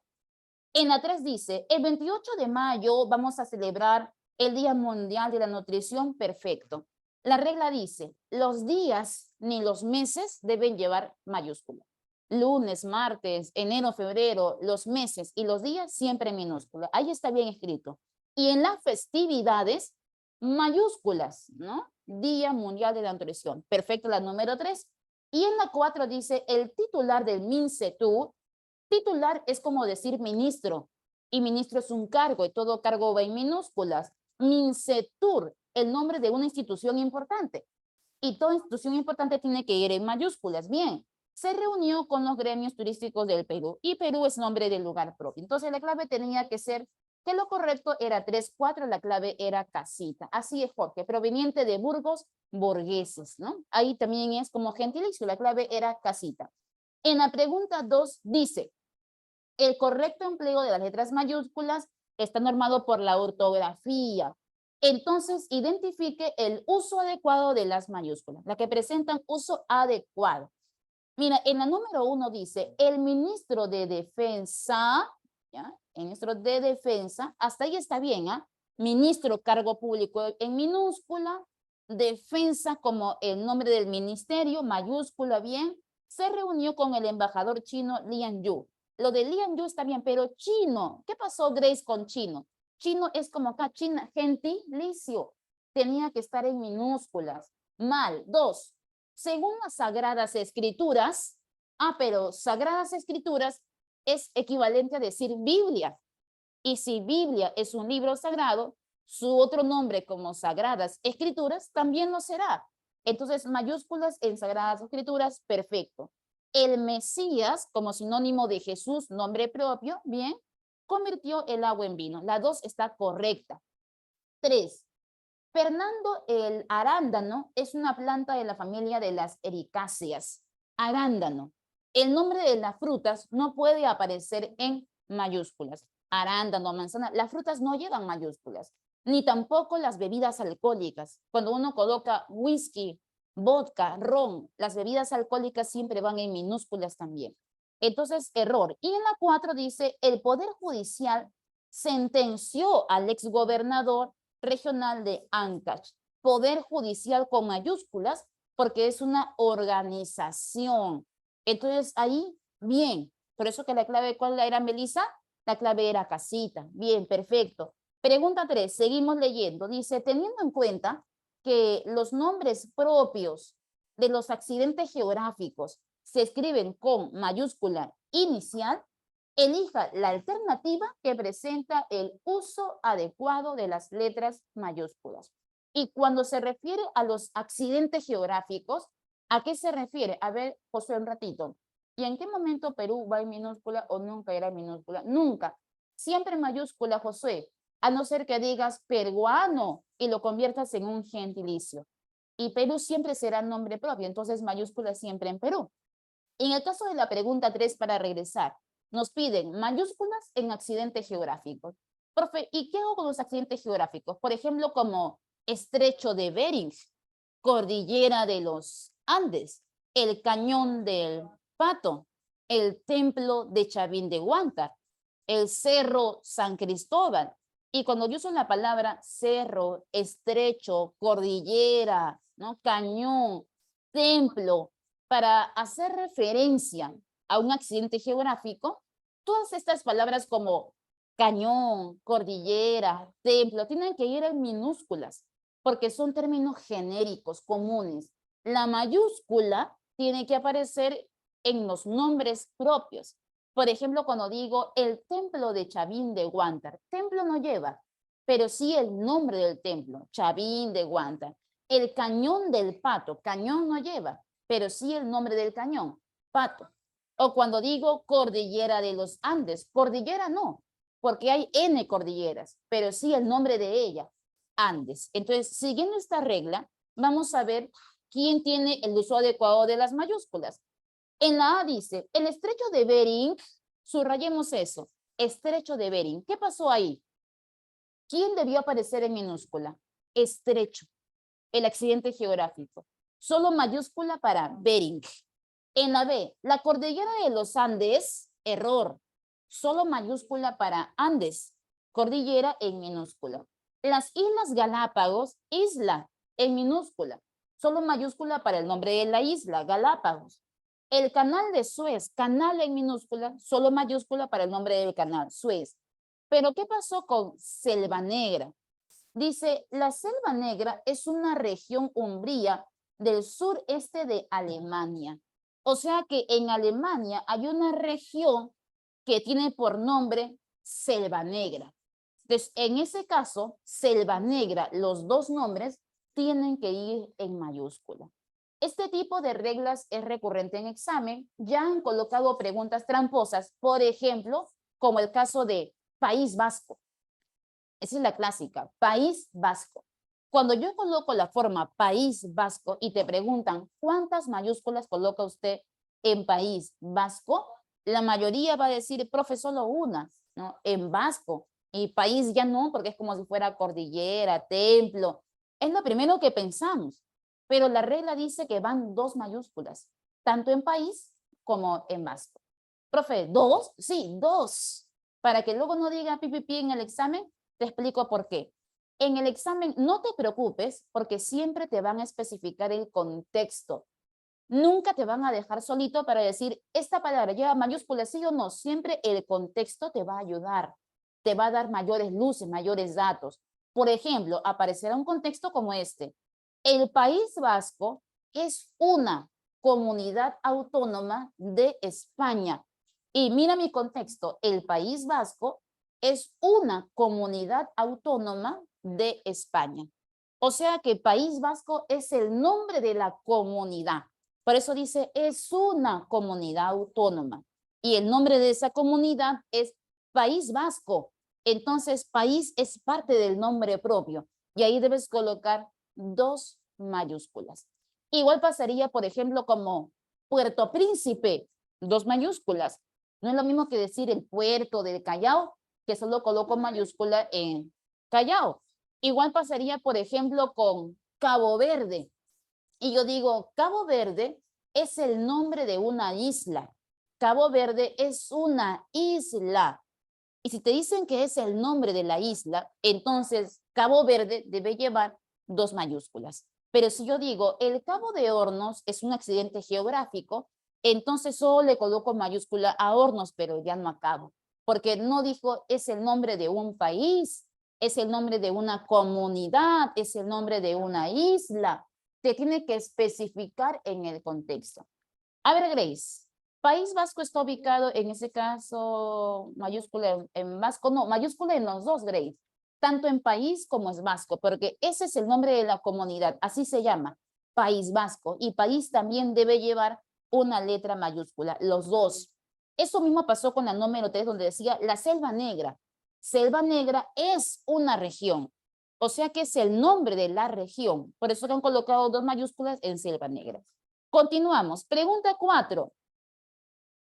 En la 3 dice, el 28 de mayo vamos a celebrar el Día Mundial de la Nutrición. Perfecto. La regla dice, los días ni los meses deben llevar mayúscula. Lunes, martes, enero, febrero, los meses y los días siempre en minúscula. Ahí está bien escrito. Y en las festividades, mayúsculas, ¿no? Día Mundial de la Nutrición. Perfecto, la número 3. Y en la 4 dice, el titular del MINCETU, titular es como decir ministro, y ministro es un cargo, y todo cargo va en minúsculas. MINCETUR, el nombre de una institución importante. Y toda institución importante tiene que ir en mayúsculas. Bien, se reunió con los gremios turísticos del Perú, y Perú es nombre del lugar propio. Entonces la clave tenía que ser que lo correcto era 3-4, la clave era casita. Así es, Jorge, proveniente de Burgos, burgueses, ¿no? Ahí también es como gentilicio, la clave era casita. En la pregunta 2 dice, el correcto empleo de las letras mayúsculas está normado por la ortografía. Entonces, identifique el uso adecuado de las mayúsculas, la que presentan uso adecuado. Mira, en la número 1 dice, el ministro de Defensa, ¿ya? El ministro de Defensa, hasta ahí está bien, ¿ah? Ministro, cargo público en minúscula, defensa como el nombre del ministerio, mayúscula, bien, se reunió con el embajador chino Lian Yu. Lo de Lian Yu está bien, pero chino, ¿qué pasó, Grace, con chino? Chino es como acá, China, gentilicio, tenía que estar en minúsculas. Mal. 2, según las Sagradas Escrituras, pero Sagradas Escrituras es equivalente a decir Biblia. Y si Biblia es un libro sagrado, su otro nombre como Sagradas Escrituras también lo será. Entonces, mayúsculas en Sagradas Escrituras, perfecto. El Mesías, como sinónimo de Jesús, nombre propio, bien, convirtió el agua en vino. La 2 está correcta. 3. Fernando el arándano es una planta de la familia de las ericáceas. Arándano. El nombre de las frutas no puede aparecer en mayúsculas. Arándano, manzana. Las frutas no llevan mayúsculas, ni tampoco las bebidas alcohólicas. Cuando uno coloca whisky, vodka, ron, las bebidas alcohólicas siempre van en minúsculas también. Entonces, error. Y en la 4 dice, el Poder Judicial sentenció al exgobernador regional de Ancash. Poder Judicial con mayúsculas porque es una organización. Entonces ahí, bien. Por eso que la clave, ¿cuál era, Melissa? La clave era casita. Bien, perfecto. Pregunta 3, seguimos leyendo. Dice, teniendo en cuenta que los nombres propios de los accidentes geográficos se escriben con mayúscula inicial, elija la alternativa que presenta el uso adecuado de las letras mayúsculas. Y cuando se refiere a los accidentes geográficos, ¿a qué se refiere? A ver, José, un ratito. ¿Y en qué momento Perú va en minúscula o nunca era en minúscula? Nunca. Siempre en mayúscula, José. A no ser que digas peruano y lo conviertas en un gentilicio. Y Perú siempre será nombre propio, entonces mayúscula siempre en Perú. En el caso de la pregunta 3, para regresar, nos piden mayúsculas en accidentes geográficos. Profe, ¿y qué hago con los accidentes geográficos? Por ejemplo, como Estrecho de Bering, Cordillera de los Andes, el Cañón del Pato, el Templo de Chavín de Huántar, el Cerro San Cristóbal. Y cuando yo uso la palabra cerro, estrecho, cordillera, ¿no? Cañón, templo, para hacer referencia a un accidente geográfico, todas estas palabras como cañón, cordillera, templo, tienen que ir en minúsculas, porque son términos genéricos, comunes. La mayúscula tiene que aparecer en los nombres propios. Por ejemplo, cuando digo el templo de Chavín de Huántar, templo no lleva, pero sí el nombre del templo, Chavín de Huántar. El cañón del Pato, cañón no lleva, pero sí el nombre del cañón, Pato. O cuando digo cordillera de los Andes, cordillera no, porque hay N cordilleras, pero sí el nombre de ella, Andes. Entonces, siguiendo esta regla, vamos a ver quién tiene el uso adecuado de las mayúsculas. En la A dice, el estrecho de Bering, subrayemos eso, estrecho de Bering. ¿Qué pasó ahí? ¿Quién debió aparecer en minúscula? Estrecho, el accidente geográfico. Solo mayúscula para Bering. En la B, la cordillera de los Andes, error. Solo mayúscula para Andes, cordillera en minúscula. Las Islas Galápagos, isla en minúscula. Solo mayúscula para el nombre de la isla, Galápagos. El canal de Suez, canal en minúscula, solo mayúscula para el nombre del canal, Suez. Pero ¿qué pasó con Selva Negra? Dice, la Selva Negra es una región umbría del sureste de Alemania. O sea que en Alemania hay una región que tiene por nombre Selva Negra. Entonces, en ese caso, Selva Negra, los dos nombres tienen que ir en mayúscula. Este tipo de reglas es recurrente en examen. Ya han colocado preguntas tramposas, por ejemplo, como el caso de País Vasco. Esa es la clásica, País Vasco. Cuando yo coloco la forma País Vasco y te preguntan cuántas mayúsculas coloca usted en País Vasco, la mayoría va a decir, profe, solo una, ¿no? En vasco. Y país ya no, porque es como si fuera cordillera, templo. Es lo primero que pensamos. Pero la regla dice que van dos mayúsculas, tanto en país como en vasco. Profe, ¿dos? Sí, dos. Para que luego no diga pipipi en el examen, te explico por qué. En el examen no te preocupes porque siempre te van a especificar el contexto. Nunca te van a dejar solito para decir, esta palabra lleva mayúsculas, sí o no. Siempre el contexto te va a ayudar. Te va a dar mayores luces, mayores datos. Por ejemplo, aparecerá un contexto como este. El País Vasco es una comunidad autónoma de España. Y mira mi contexto, el País Vasco es una comunidad autónoma de España. O sea que País Vasco es el nombre de la comunidad. Por eso dice, es una comunidad autónoma. Y el nombre de esa comunidad es País Vasco. Entonces, país es parte del nombre propio. Y ahí debes colocar dos mayúsculas. Igual pasaría, por ejemplo, como Puerto Príncipe, dos mayúsculas. No es lo mismo que decir el puerto del Callao, que solo coloco mayúscula en Callao. Igual pasaría, por ejemplo, con Cabo Verde. Y yo digo, Cabo Verde es el nombre de una isla. Cabo Verde es una isla. Y si te dicen que es el nombre de la isla, entonces Cabo Verde debe llevar dos mayúsculas. Pero si yo digo, el Cabo de Hornos es un accidente geográfico, entonces solo le coloco mayúscula a Hornos, pero ya no a Cabo. Porque no dijo, es el nombre de un país, es el nombre de una comunidad, es el nombre de una isla. Te tiene que especificar en el contexto. A ver, Grace, País Vasco está ubicado en ese caso mayúscula en vasco, no, mayúscula en los dos, Grace, tanto en país como es vasco, porque ese es el nombre de la comunidad, así se llama, País Vasco, y país también debe llevar una letra mayúscula, los dos. Eso mismo pasó con la número 3, donde decía la Selva Negra. Selva Negra es una región, o sea que es el nombre de la región, por eso han colocado dos mayúsculas en Selva Negra. Continuamos. Pregunta 4.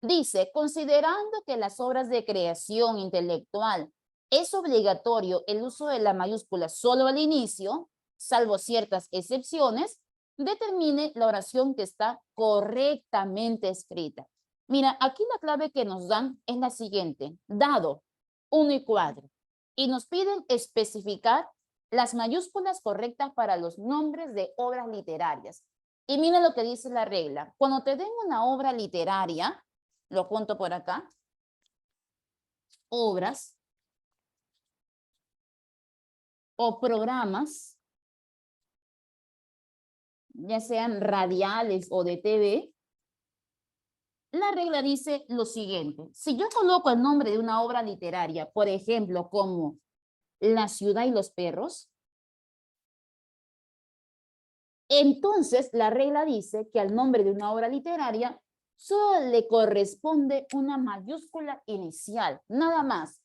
Dice, considerando que las obras de creación intelectual es obligatorio el uso de la mayúscula solo al inicio, salvo ciertas excepciones, determine la oración que está correctamente escrita. Mira, aquí la clave que nos dan es la siguiente. Dado 1 y 4. Y nos piden especificar las mayúsculas correctas para los nombres de obras literarias. Y mira lo que dice la regla. Cuando te den una obra literaria, lo apunto por acá, obras o programas, ya sean radiales o de TV, la regla dice lo siguiente. Si yo coloco el nombre de una obra literaria, por ejemplo, como La ciudad y los perros, entonces la regla dice que al nombre de una obra literaria solo le corresponde una mayúscula inicial, nada más.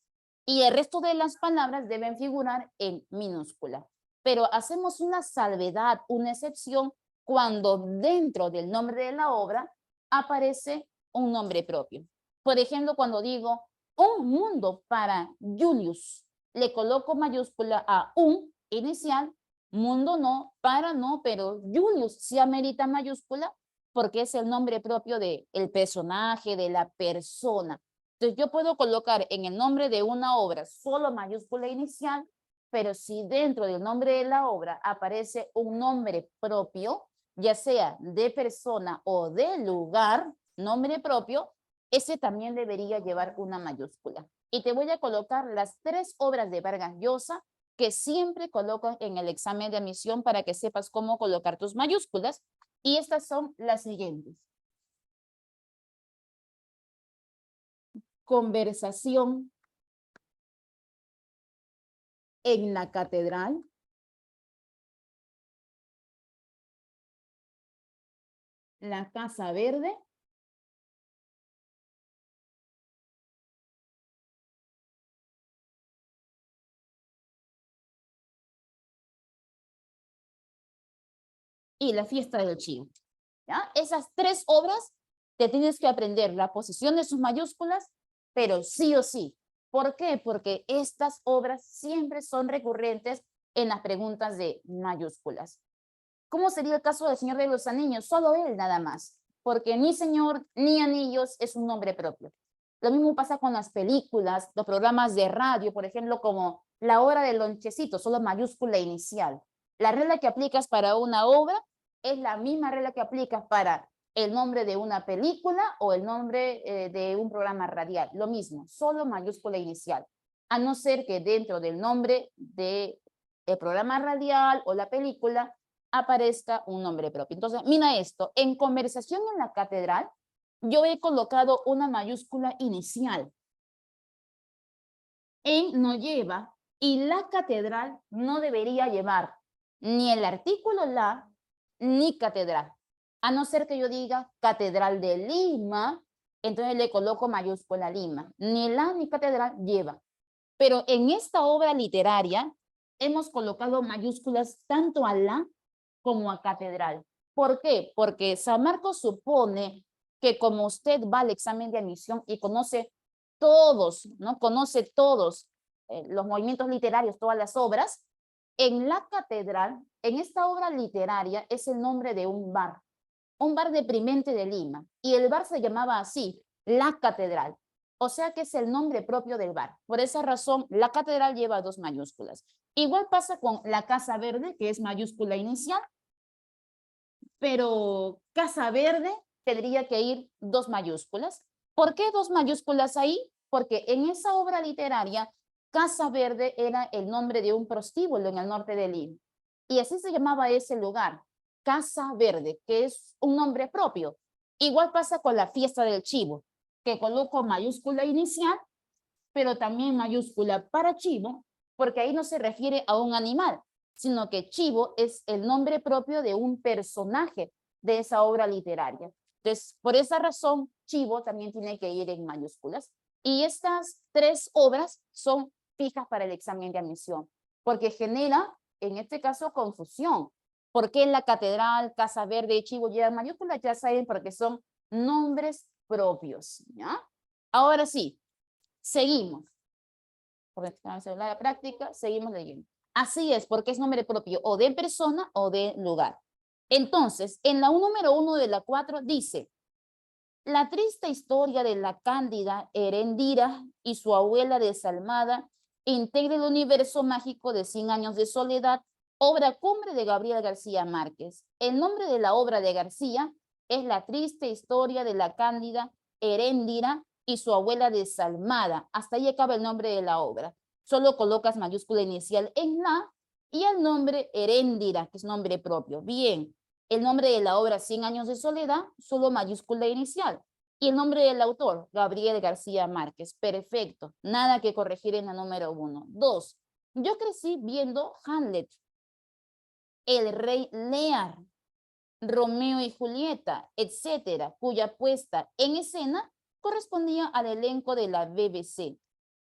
Y el resto de las palabras deben figurar en minúscula. Pero hacemos una salvedad, una excepción, cuando dentro del nombre de la obra aparece un nombre propio. Por ejemplo, cuando digo un mundo para Julius, le coloco mayúscula a un inicial, mundo no, para no, pero Julius sí amerita mayúscula porque es el nombre propio del personaje, de la persona. Entonces yo puedo colocar en el nombre de una obra solo mayúscula inicial, pero si dentro del nombre de la obra aparece un nombre propio, ya sea de persona o de lugar, nombre propio, ese también debería llevar una mayúscula. Y te voy a colocar las 3 obras de Vargas Llosa que siempre colocan en el examen de admisión para que sepas cómo colocar tus mayúsculas. Y estas son las siguientes. Conversación en la catedral. La Casa Verde. Y la Fiesta del Chivo. ¿Ya? Esas 3 obras te tienes que aprender la posición de sus mayúsculas, pero sí o sí. ¿Por qué? Porque estas obras siempre son recurrentes en las preguntas de mayúsculas. ¿Cómo sería el caso del Señor de los Anillos? Solo él nada más, porque ni Señor ni Anillos es un nombre propio. Lo mismo pasa con las películas, los programas de radio, por ejemplo, como La Hora del Lonchecito, solo mayúscula inicial. La regla que aplicas para una obra es la misma regla que aplicas para el nombre de una película o el nombre de un programa radial. Lo mismo, solo mayúscula inicial. A no ser que dentro del nombre del programa radial o la película aparezca un nombre propio. Entonces, mira esto, en Conversación en la Catedral, yo he colocado una mayúscula inicial. En no lleva, y la catedral no debería llevar ni el artículo la, ni catedral. A no ser que yo diga Catedral de Lima, entonces le coloco mayúscula Lima. Ni la ni catedral lleva. Pero en esta obra literaria hemos colocado mayúsculas tanto a la como a catedral. ¿Por qué? Porque San Marcos supone que como usted va al examen de admisión y conoce todos, ¿no? Conoce todos los movimientos literarios, todas las obras, en la catedral, en esta obra literaria, es el nombre de un bar deprimente de Lima, y el bar se llamaba así, La Catedral. O sea que es el nombre propio del bar. Por esa razón, la catedral lleva 2 mayúsculas. Igual pasa con la Casa Verde, que es mayúscula inicial, pero Casa Verde tendría que ir 2 mayúsculas. ¿Por qué 2 mayúsculas ahí? Porque en esa obra literaria, Casa Verde era el nombre de un prostíbulo en el norte de Lima. Y así se llamaba ese lugar, Casa Verde, que es un nombre propio. Igual pasa con la Fiesta del Chivo, que coloco mayúscula inicial, pero también mayúscula para chivo, porque ahí no se refiere a un animal, sino que chivo es el nombre propio de un personaje de esa obra literaria. Entonces, por esa razón, chivo también tiene que ir en mayúsculas. Y estas 3 obras son fijas para el examen de admisión, porque genera, en este caso, confusión. ¿Por qué la catedral, Casa Verde y Chivo llevan mayúsculas? Ya saben, porque son nombres propios, ¿ya? Ahora sí, seguimos. Porque estamos en la práctica, seguimos leyendo. Así es, porque es nombre propio o de persona o de lugar. Entonces, en la número 1 de la 4 dice, la triste historia de la cándida Erendira y su abuela desalmada integra el universo mágico de 100 años de soledad, obra cumbre de Gabriel García Márquez. El nombre de la obra de García es La triste historia de la cándida Heréndira y su abuela desalmada. Hasta ahí acaba el nombre de la obra. Solo colocas mayúscula inicial en la y el nombre Heréndira, que es nombre propio. Bien, el nombre de la obra 100 años de soledad, solo mayúscula inicial. Y el nombre del autor, Gabriel García Márquez. Perfecto, nada que corregir en la número 1. 2. Yo crecí viendo Hamlet, El Rey Lear, Romeo y Julieta, etcétera, cuya puesta en escena correspondía al elenco de la BBC.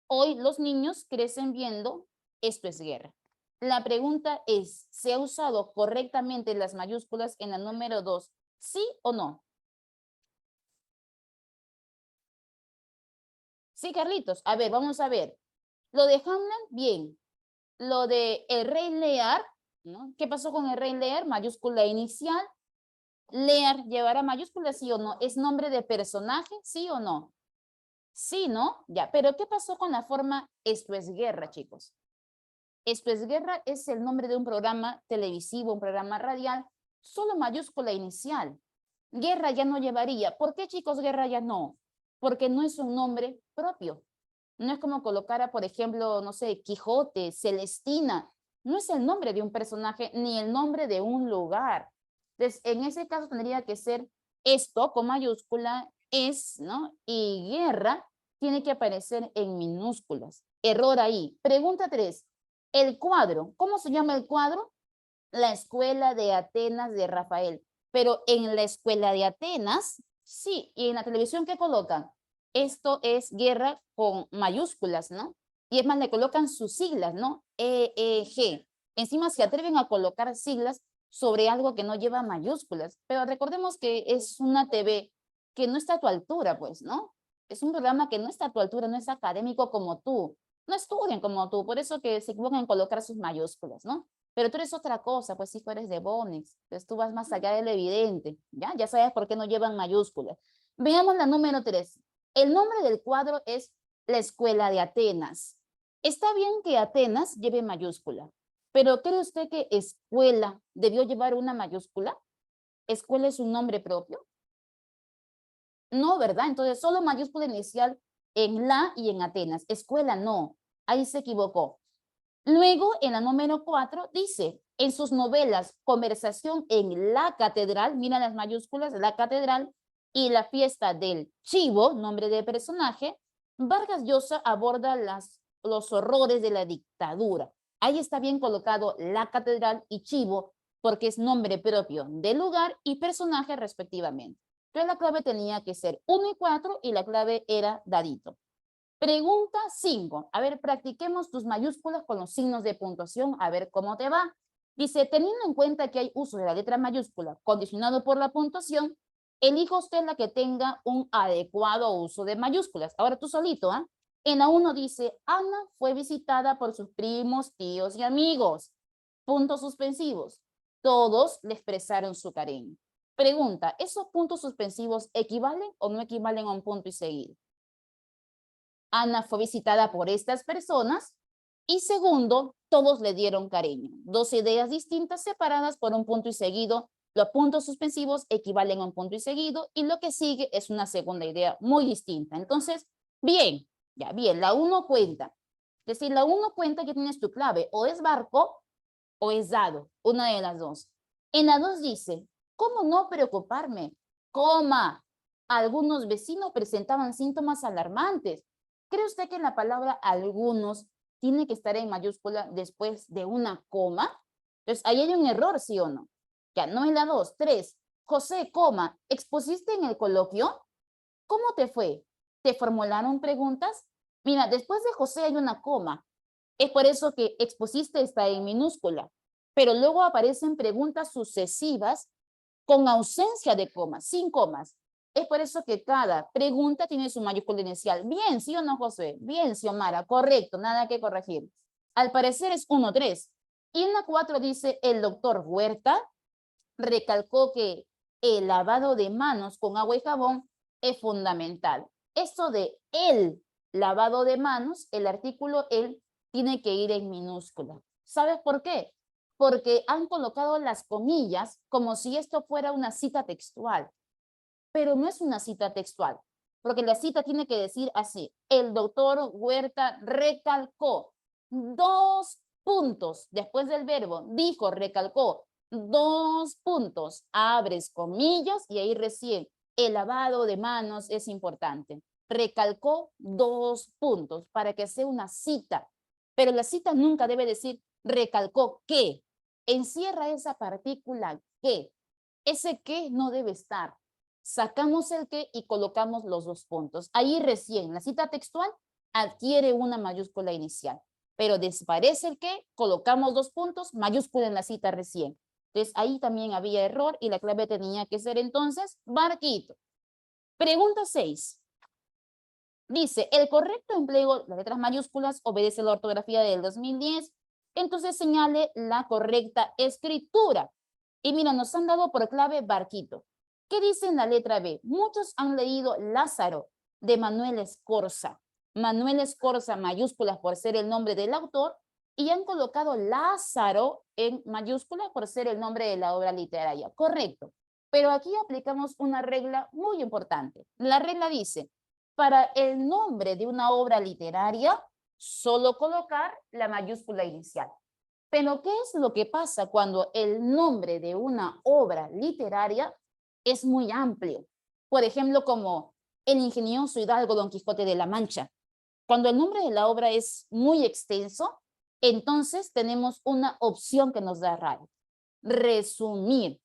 Hoy los niños crecen viendo Esto es guerra. La pregunta es, ¿se ha usado correctamente las mayúsculas en la número 2? ¿Sí o no? Sí, Carlitos. A ver, vamos a ver. Lo de Hamlet, bien. Lo de El Rey Lear, ¿no? ¿Qué pasó con El Rey Lear? Mayúscula inicial. Lear, ¿llevará mayúscula sí o no? ¿Es nombre de personaje? ¿Sí o no? Sí, ¿no? Ya, pero ¿qué pasó con la forma Esto es guerra, chicos? Esto es guerra es el nombre de un programa televisivo, un programa radial, solo mayúscula inicial. Guerra ya no llevaría. ¿Por qué, chicos, guerra ya no? Porque no es un nombre propio. No es como colocar, por ejemplo, no sé, Quijote, Celestina. No es el nombre de un personaje ni el nombre de un lugar. Entonces, en ese caso tendría que ser esto con mayúscula, es, ¿no? Y guerra tiene que aparecer en minúsculas. Error ahí. Pregunta 3. El cuadro. ¿Cómo se llama el cuadro? La Escuela de Atenas de Rafael. Pero en la Escuela de Atenas, sí. ¿Y en la televisión qué colocan? Esto es guerra con mayúsculas, ¿no? Y es más, le colocan sus siglas, ¿no? EEG. Encima se atreven a colocar siglas sobre algo que no lleva mayúsculas. Pero recordemos que es una TV que no está a tu altura, pues, ¿no? Es un programa que no está a tu altura, no es académico como tú. No estudian como tú, por eso que se equivocan en colocar sus mayúsculas, ¿no? Pero tú eres otra cosa, pues hijo, eres de Bonix, pues tú vas más allá del evidente, ¿ya? Ya sabes por qué no llevan mayúsculas. Veamos la número 3. El nombre del cuadro es La Escuela de Atenas. Está bien que Atenas lleve mayúscula, pero ¿cree usted que escuela debió llevar una mayúscula? ¿Escuela es un nombre propio? No, ¿verdad? Entonces solo mayúscula inicial en la y en Atenas. Escuela no, ahí se equivocó. Luego, en la número 4, dice, en sus novelas Conversación en la Catedral, mira las mayúsculas, la Catedral, y La Fiesta del Chivo, nombre de personaje, Vargas Llosa aborda los horrores de la dictadura. Ahí está bien colocado la Catedral y Chivo, porque es nombre propio del lugar y personaje respectivamente. Entonces la clave tenía que ser 1 y 4 y la clave era dadito. Pregunta 5. A ver, practiquemos tus mayúsculas con los signos de puntuación, a ver cómo te va. Dice, teniendo en cuenta que hay uso de la letra mayúscula condicionado por la puntuación, elija usted la que tenga un adecuado uso de mayúsculas. Ahora tú solito, ¿ah? En la 1 dice, Ana fue visitada por sus primos, tíos y amigos. Puntos suspensivos. Todos le expresaron su cariño. Pregunta, ¿esos puntos suspensivos equivalen o no equivalen a un punto y seguido? Ana fue visitada por estas personas y segundo, todos le dieron cariño. Dos ideas distintas separadas por un punto y seguido. Los puntos suspensivos equivalen a un punto y seguido y lo que sigue es una segunda idea muy distinta. Entonces, bien, ya bien, la 1 cuenta. Es decir, la 1 cuenta que tienes tu clave, o es barco o es dado, una de las dos. En la 2 dice, ¿cómo no preocuparme? Coma, algunos vecinos presentaban síntomas alarmantes. ¿Cree usted que en la palabra algunos tiene que estar en mayúscula después de una coma? Entonces, ahí hay un error, ¿sí o no? Ya, no es la 2. 3. José, coma, ¿expusiste en el coloquio? ¿Cómo te fue? ¿Te formularon preguntas? Mira, después de José hay una coma. Es por eso que expusiste está en minúscula. Pero luego aparecen preguntas sucesivas con ausencia de comas, sin comas. Es por eso que cada pregunta tiene su mayúscula inicial. Bien, ¿sí o no, José? Bien, Xiomara, correcto, nada que corregir. Al parecer es 1-3. Y en la 4 dice, el doctor Huerta recalcó que el lavado de manos con agua y jabón es fundamental. Esto de el lavado de manos, el artículo el tiene que ir en minúscula. ¿Sabes por qué? Porque han colocado las comillas como si esto fuera una cita textual, pero no es una cita textual. porque la cita tiene que decir así: el doctor Huerta recalcó, 2 puntos, después del verbo, dijo, recalcó, 2 puntos, abres comillas y ahí recién el lavado de manos es importante. Recalcó 2 puntos para que sea una cita, pero la cita nunca debe decir recalcó que, encierra esa partícula que, ese que no debe estar. Sacamos el que y colocamos los 2 puntos. Ahí recién la cita textual adquiere una mayúscula inicial, pero desaparece el que, colocamos 2 puntos, mayúscula en la cita recién. Entonces ahí también había error y la clave tenía que ser entonces Barquito. Pregunta 6. Dice, el correcto empleo de las letras mayúsculas obedece la ortografía del 2010, entonces señale la correcta escritura. Y mira, nos han dado por clave Barquito. ¿Qué dice en la letra B? Muchos han leído Lázaro de Manuel Escorza. Manuel Escorza, mayúsculas por ser el nombre del autor, y han colocado Lázaro en mayúsculas por ser el nombre de la obra literaria. Correcto. Pero aquí aplicamos una regla muy importante. La regla dice, para el nombre de una obra literaria, solo colocar la mayúscula inicial. Pero ¿qué es lo que pasa cuando el nombre de una obra literaria es muy amplio? Por ejemplo, como El ingenioso Hidalgo Don Quijote de la Mancha. Cuando el nombre de la obra es muy extenso, entonces tenemos una opción que nos da RAE. Resumir.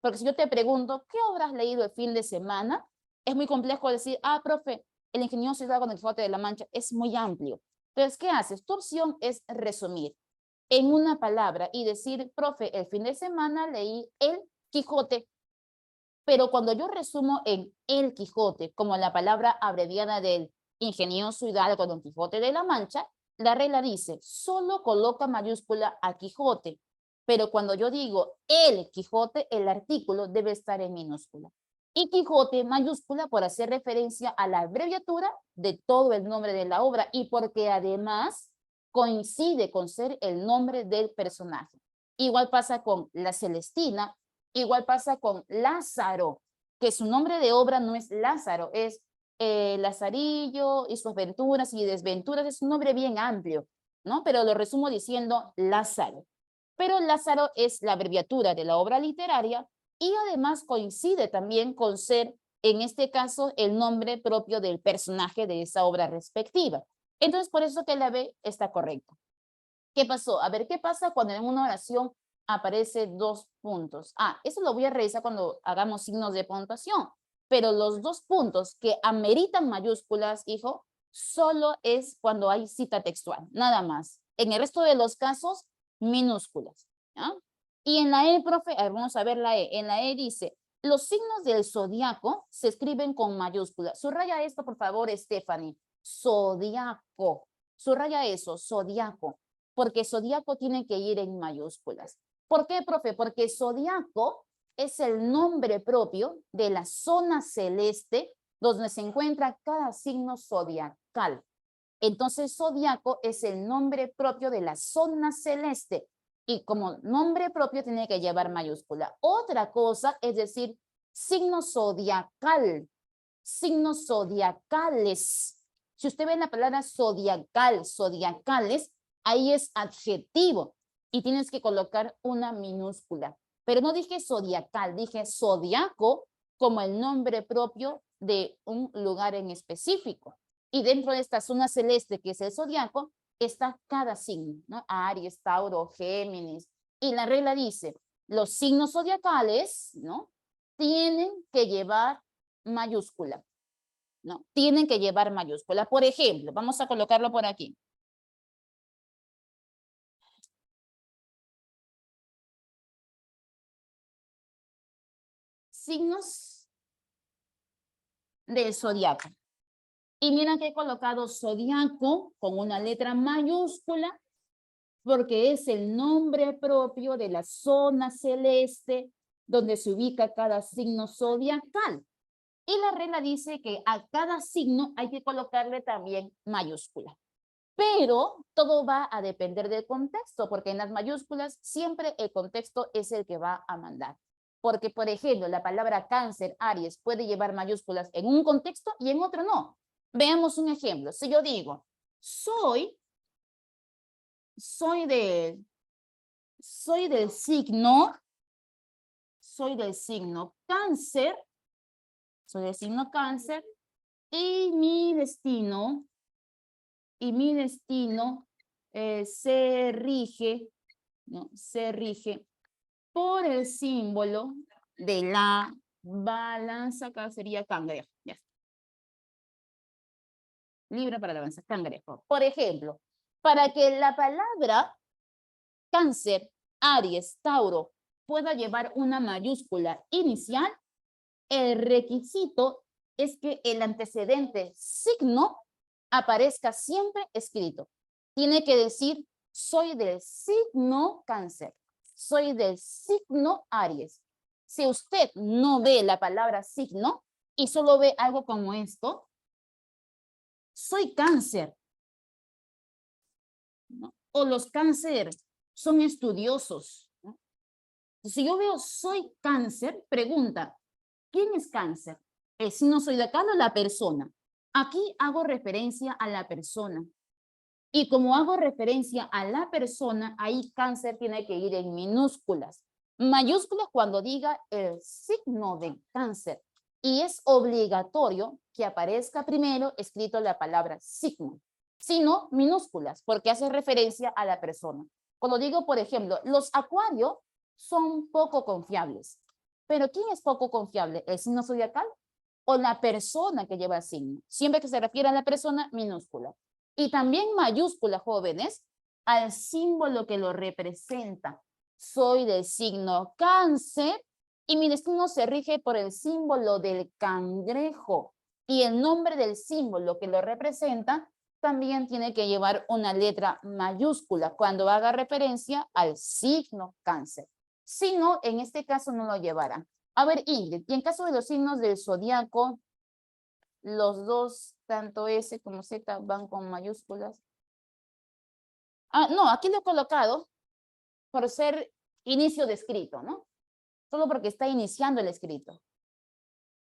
Porque si yo te pregunto, ¿qué obra has leído el fin de semana? Es muy complejo decir, profe, El ingenioso Hidalgo Don Quijote de la Mancha es muy amplio. Entonces, ¿qué haces? Tu opción es resumir en una palabra y decir, profe, el fin de semana leí El Quijote. Pero cuando yo resumo en El Quijote, como la palabra abreviada del ingenioso Hidalgo Don Quijote de la Mancha, la regla dice, solo coloca mayúscula a Quijote. Pero cuando yo digo El Quijote, el artículo debe estar en minúscula. Y Quijote mayúscula por hacer referencia a la abreviatura de todo el nombre de la obra y porque además coincide con ser el nombre del personaje. Igual pasa con La Celestina, igual pasa con Lázaro, que su nombre de obra no es Lázaro, es Lazarillo y sus aventuras y desventuras, es un nombre bien amplio, ¿no? Pero lo resumo diciendo Lázaro. Pero Lázaro es la abreviatura de la obra literaria y además coincide también con ser, en este caso, el nombre propio del personaje de esa obra respectiva. Entonces, por eso que la B está correcta. ¿Qué pasó? A ver, ¿qué pasa cuando en una oración aparece 2 puntos? Eso lo voy a revisar cuando hagamos signos de puntuación. Pero los 2 puntos que ameritan mayúsculas, hijo, solo es cuando hay cita textual, nada más. En el resto de los casos, minúsculas. ¿Ya? Y en la E, profe, a ver, vamos a ver la E. En la E dice, los signos del zodiaco se escriben con mayúsculas. Subraya esto, por favor, Stephanie. Zodiaco. Subraya eso, zodiaco. Porque zodiaco tiene que ir en mayúsculas. ¿Por qué, profe? Porque zodiaco es el nombre propio de la zona celeste donde se encuentra cada signo zodiacal. Entonces, zodiaco es el nombre propio de la zona celeste y como nombre propio tiene que llevar mayúscula. Otra cosa es decir, signo zodiacal, signos zodiacales. Si usted ve la palabra zodiacal, zodiacales, ahí es adjetivo y tienes que colocar una minúscula. Pero no dije zodiacal, dije zodiaco como el nombre propio de un lugar en específico. Y dentro de esta zona celeste que es el zodiaco, está cada signo, ¿no? Aries, Tauro, Géminis. Y la regla dice, los signos zodiacales, ¿no? Tienen que llevar mayúscula, ¿no? Tienen que llevar mayúscula. Por ejemplo, vamos a colocarlo por aquí. Signos del zodiaco. Y mira que he colocado zodiaco con una letra mayúscula porque es el nombre propio de la zona celeste donde se ubica cada signo zodiacal. Y la regla dice que a cada signo hay que colocarle también mayúscula. Pero todo va a depender del contexto, porque en las mayúsculas siempre el contexto es el que va a mandar. Porque, por ejemplo, la palabra cáncer, Aries, puede llevar mayúsculas en un contexto y en otro no. Veamos un ejemplo. Si yo digo, soy del signo cáncer, soy del signo cáncer, y mi destino se rige, ¿no? Se rige por el símbolo de la balanza. Acá sería cangrejo. Ya está. Libra para la balanza, cangrejo. Por ejemplo, para que la palabra cáncer, Aries, Tauro pueda llevar una mayúscula inicial, el requisito es que el antecedente signo aparezca siempre escrito. Tiene que decir, soy del signo cáncer, soy del signo Aries. Si usted no ve la palabra signo y solo ve algo como esto, soy cáncer, ¿no? O los cáncer son estudiosos, ¿no? Si yo veo soy cáncer, pregunta, ¿quién es cáncer? El signo zodiacal o la persona. Aquí hago referencia a la persona. Y como hago referencia a la persona, ahí cáncer tiene que ir en minúsculas. Mayúsculas cuando diga el signo de cáncer. Y es obligatorio que aparezca primero escrito la palabra signo. Sino minúsculas, porque hace referencia a la persona. Cuando digo, por ejemplo, los acuarios son poco confiables. ¿Pero quién es poco confiable? ¿El signo zodiacal o la persona que lleva el signo? Siempre que se refiere a la persona, minúscula. Y también mayúscula, jóvenes, al símbolo que lo representa. Soy del signo cáncer y mi destino se rige por el símbolo del cangrejo. Y el nombre del símbolo que lo representa también tiene que llevar una letra mayúscula cuando haga referencia al signo cáncer. Si no, en este caso no lo llevará. A ver, Ingrid, y en caso de los signos del zodiaco, los dos, tanto S como Z, van con mayúsculas. Ah, no, aquí lo he colocado por ser inicio de escrito, ¿no? Solo porque está iniciando el escrito.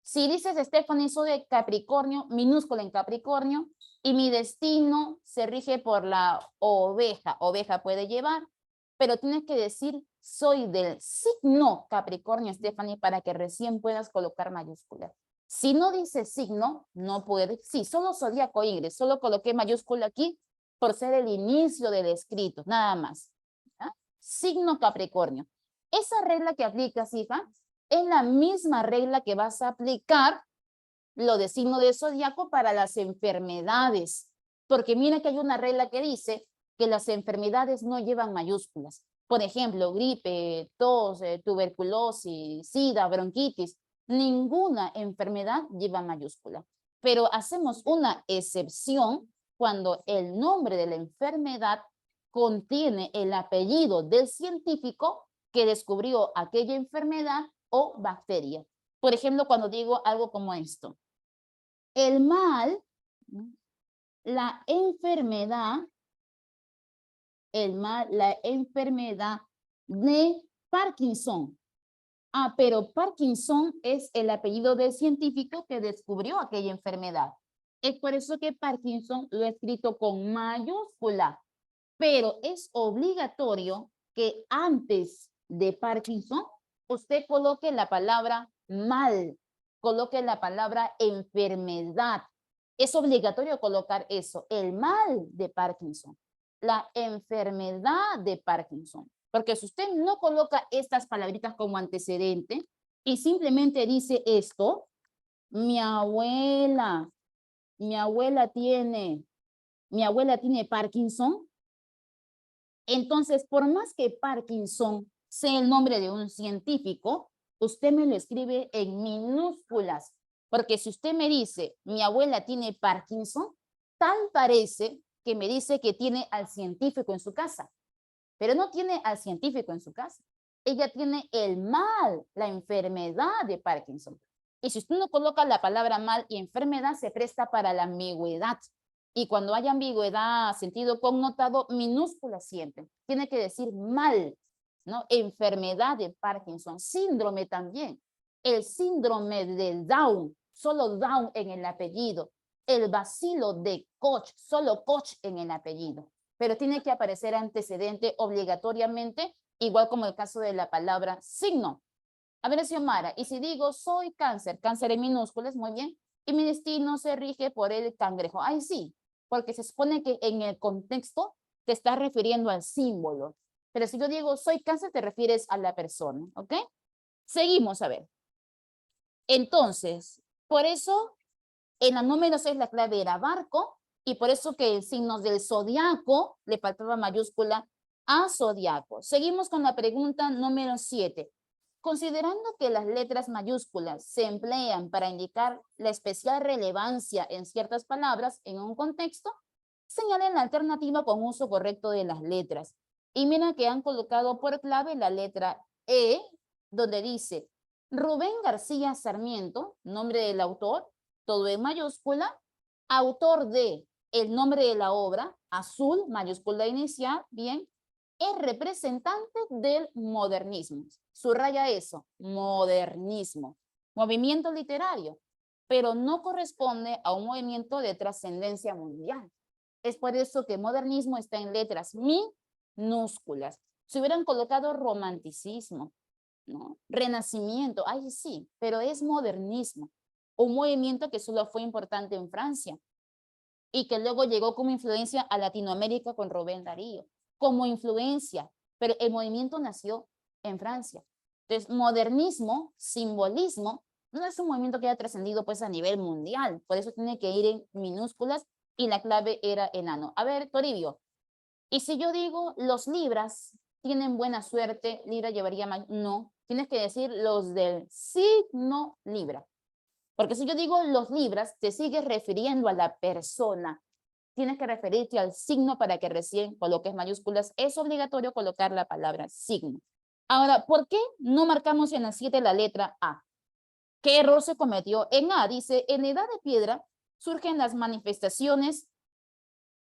Si dices, Stephanie, soy de Capricornio, minúscula en Capricornio, y mi destino se rige por la oveja. Oveja puede llevar, pero tienes que decir, soy del signo Capricornio, Stephanie, para que recién puedas colocar mayúscula. Si no dice signo, no puede. Sí, solo zodiaco, Ingrid, solo coloqué mayúscula aquí por ser el inicio del escrito, nada más. ¿Ya? Signo Capricornio. Esa regla que aplicas, hija, es la misma regla que vas a aplicar lo de signo de zodiaco para las enfermedades. Porque mira que hay una regla que dice que las enfermedades no llevan mayúsculas. Por ejemplo, gripe, tos, tuberculosis, sida, bronquitis. Ninguna enfermedad lleva mayúscula. Pero hacemos una excepción cuando el nombre de la enfermedad contiene el apellido del científico que descubrió aquella enfermedad o bacteria. Por ejemplo, cuando digo algo como esto. El mal, la enfermedad de Parkinson. Ah, pero Parkinson es el apellido del científico que descubrió aquella enfermedad. Es por eso que Parkinson lo he escrito con mayúscula. Pero es obligatorio que antes de Parkinson usted coloque la palabra mal, coloque la palabra enfermedad. Es obligatorio colocar eso, el mal de Parkinson, la enfermedad de Parkinson. Porque si usted no coloca estas palabritas como antecedente y simplemente dice esto, mi abuela tiene Parkinson. Entonces, por más que Parkinson sea el nombre de un científico, usted me lo escribe en minúsculas. Porque si usted me dice, mi abuela tiene Parkinson, tal parece que me dice que tiene al científico en su casa. Pero no tiene al científico en su casa. Ella tiene el mal, la enfermedad de Parkinson. Y si usted no coloca la palabra mal y enfermedad, se presta para la ambigüedad. Y cuando hay ambigüedad, sentido connotado, minúscula siempre. Tiene que decir mal. ¿no? Enfermedad de Parkinson, síndrome también. El síndrome del Down, solo Down en el apellido. El bacilo de Koch, solo Koch en el apellido. Pero tiene que aparecer antecedente obligatoriamente, igual como el caso de la palabra signo. A ver, Xiomara, y si digo soy cáncer, cáncer en minúsculas, muy bien, y mi destino se rige por el cangrejo. Ay, sí, porque se supone que en el contexto te estás refiriendo al símbolo. Pero si yo digo soy cáncer, te refieres a la persona, ¿ok? Seguimos, a ver. Entonces, por eso en la número 6 la clave era barco, y por eso que el signo del zodiaco le faltaba mayúscula a zodiaco. Seguimos con la pregunta número 7. Considerando que las letras mayúsculas se emplean para indicar la especial relevancia en ciertas palabras en un contexto, señalen la alternativa con uso correcto de las letras. Y mira que han colocado por clave la letra E, donde dice Rubén García Sarmiento, nombre del autor, todo en mayúscula, autor de el nombre de la obra, azul, mayúscula inicial, bien, es representante del modernismo. Subraya eso, modernismo, movimiento literario, pero no corresponde a un movimiento de trascendencia mundial. Es por eso que modernismo está en letras minúsculas. Si hubieran colocado romanticismo, ¿no? Renacimiento, ay sí, pero es modernismo, un movimiento que solo fue importante en Francia y que luego llegó como influencia a Latinoamérica con Rubén Darío, como influencia, pero el movimiento nació en Francia. Entonces, modernismo, simbolismo, no es un movimiento que haya trascendido pues a nivel mundial, por eso tiene que ir en minúsculas y la clave era enano. A ver, Toribio, y si yo digo los libras tienen buena suerte, Libra llevaría más, no, tienes que decir los del signo Libra. Porque si yo digo los libras, te sigues refiriendo a la persona. Tienes que referirte al signo para que recién coloques mayúsculas. Es obligatorio colocar la palabra signo. Ahora, ¿por qué no marcamos en la 7 la letra A? ¿Qué error se cometió? En A dice, en Edad de Piedra surgen las manifestaciones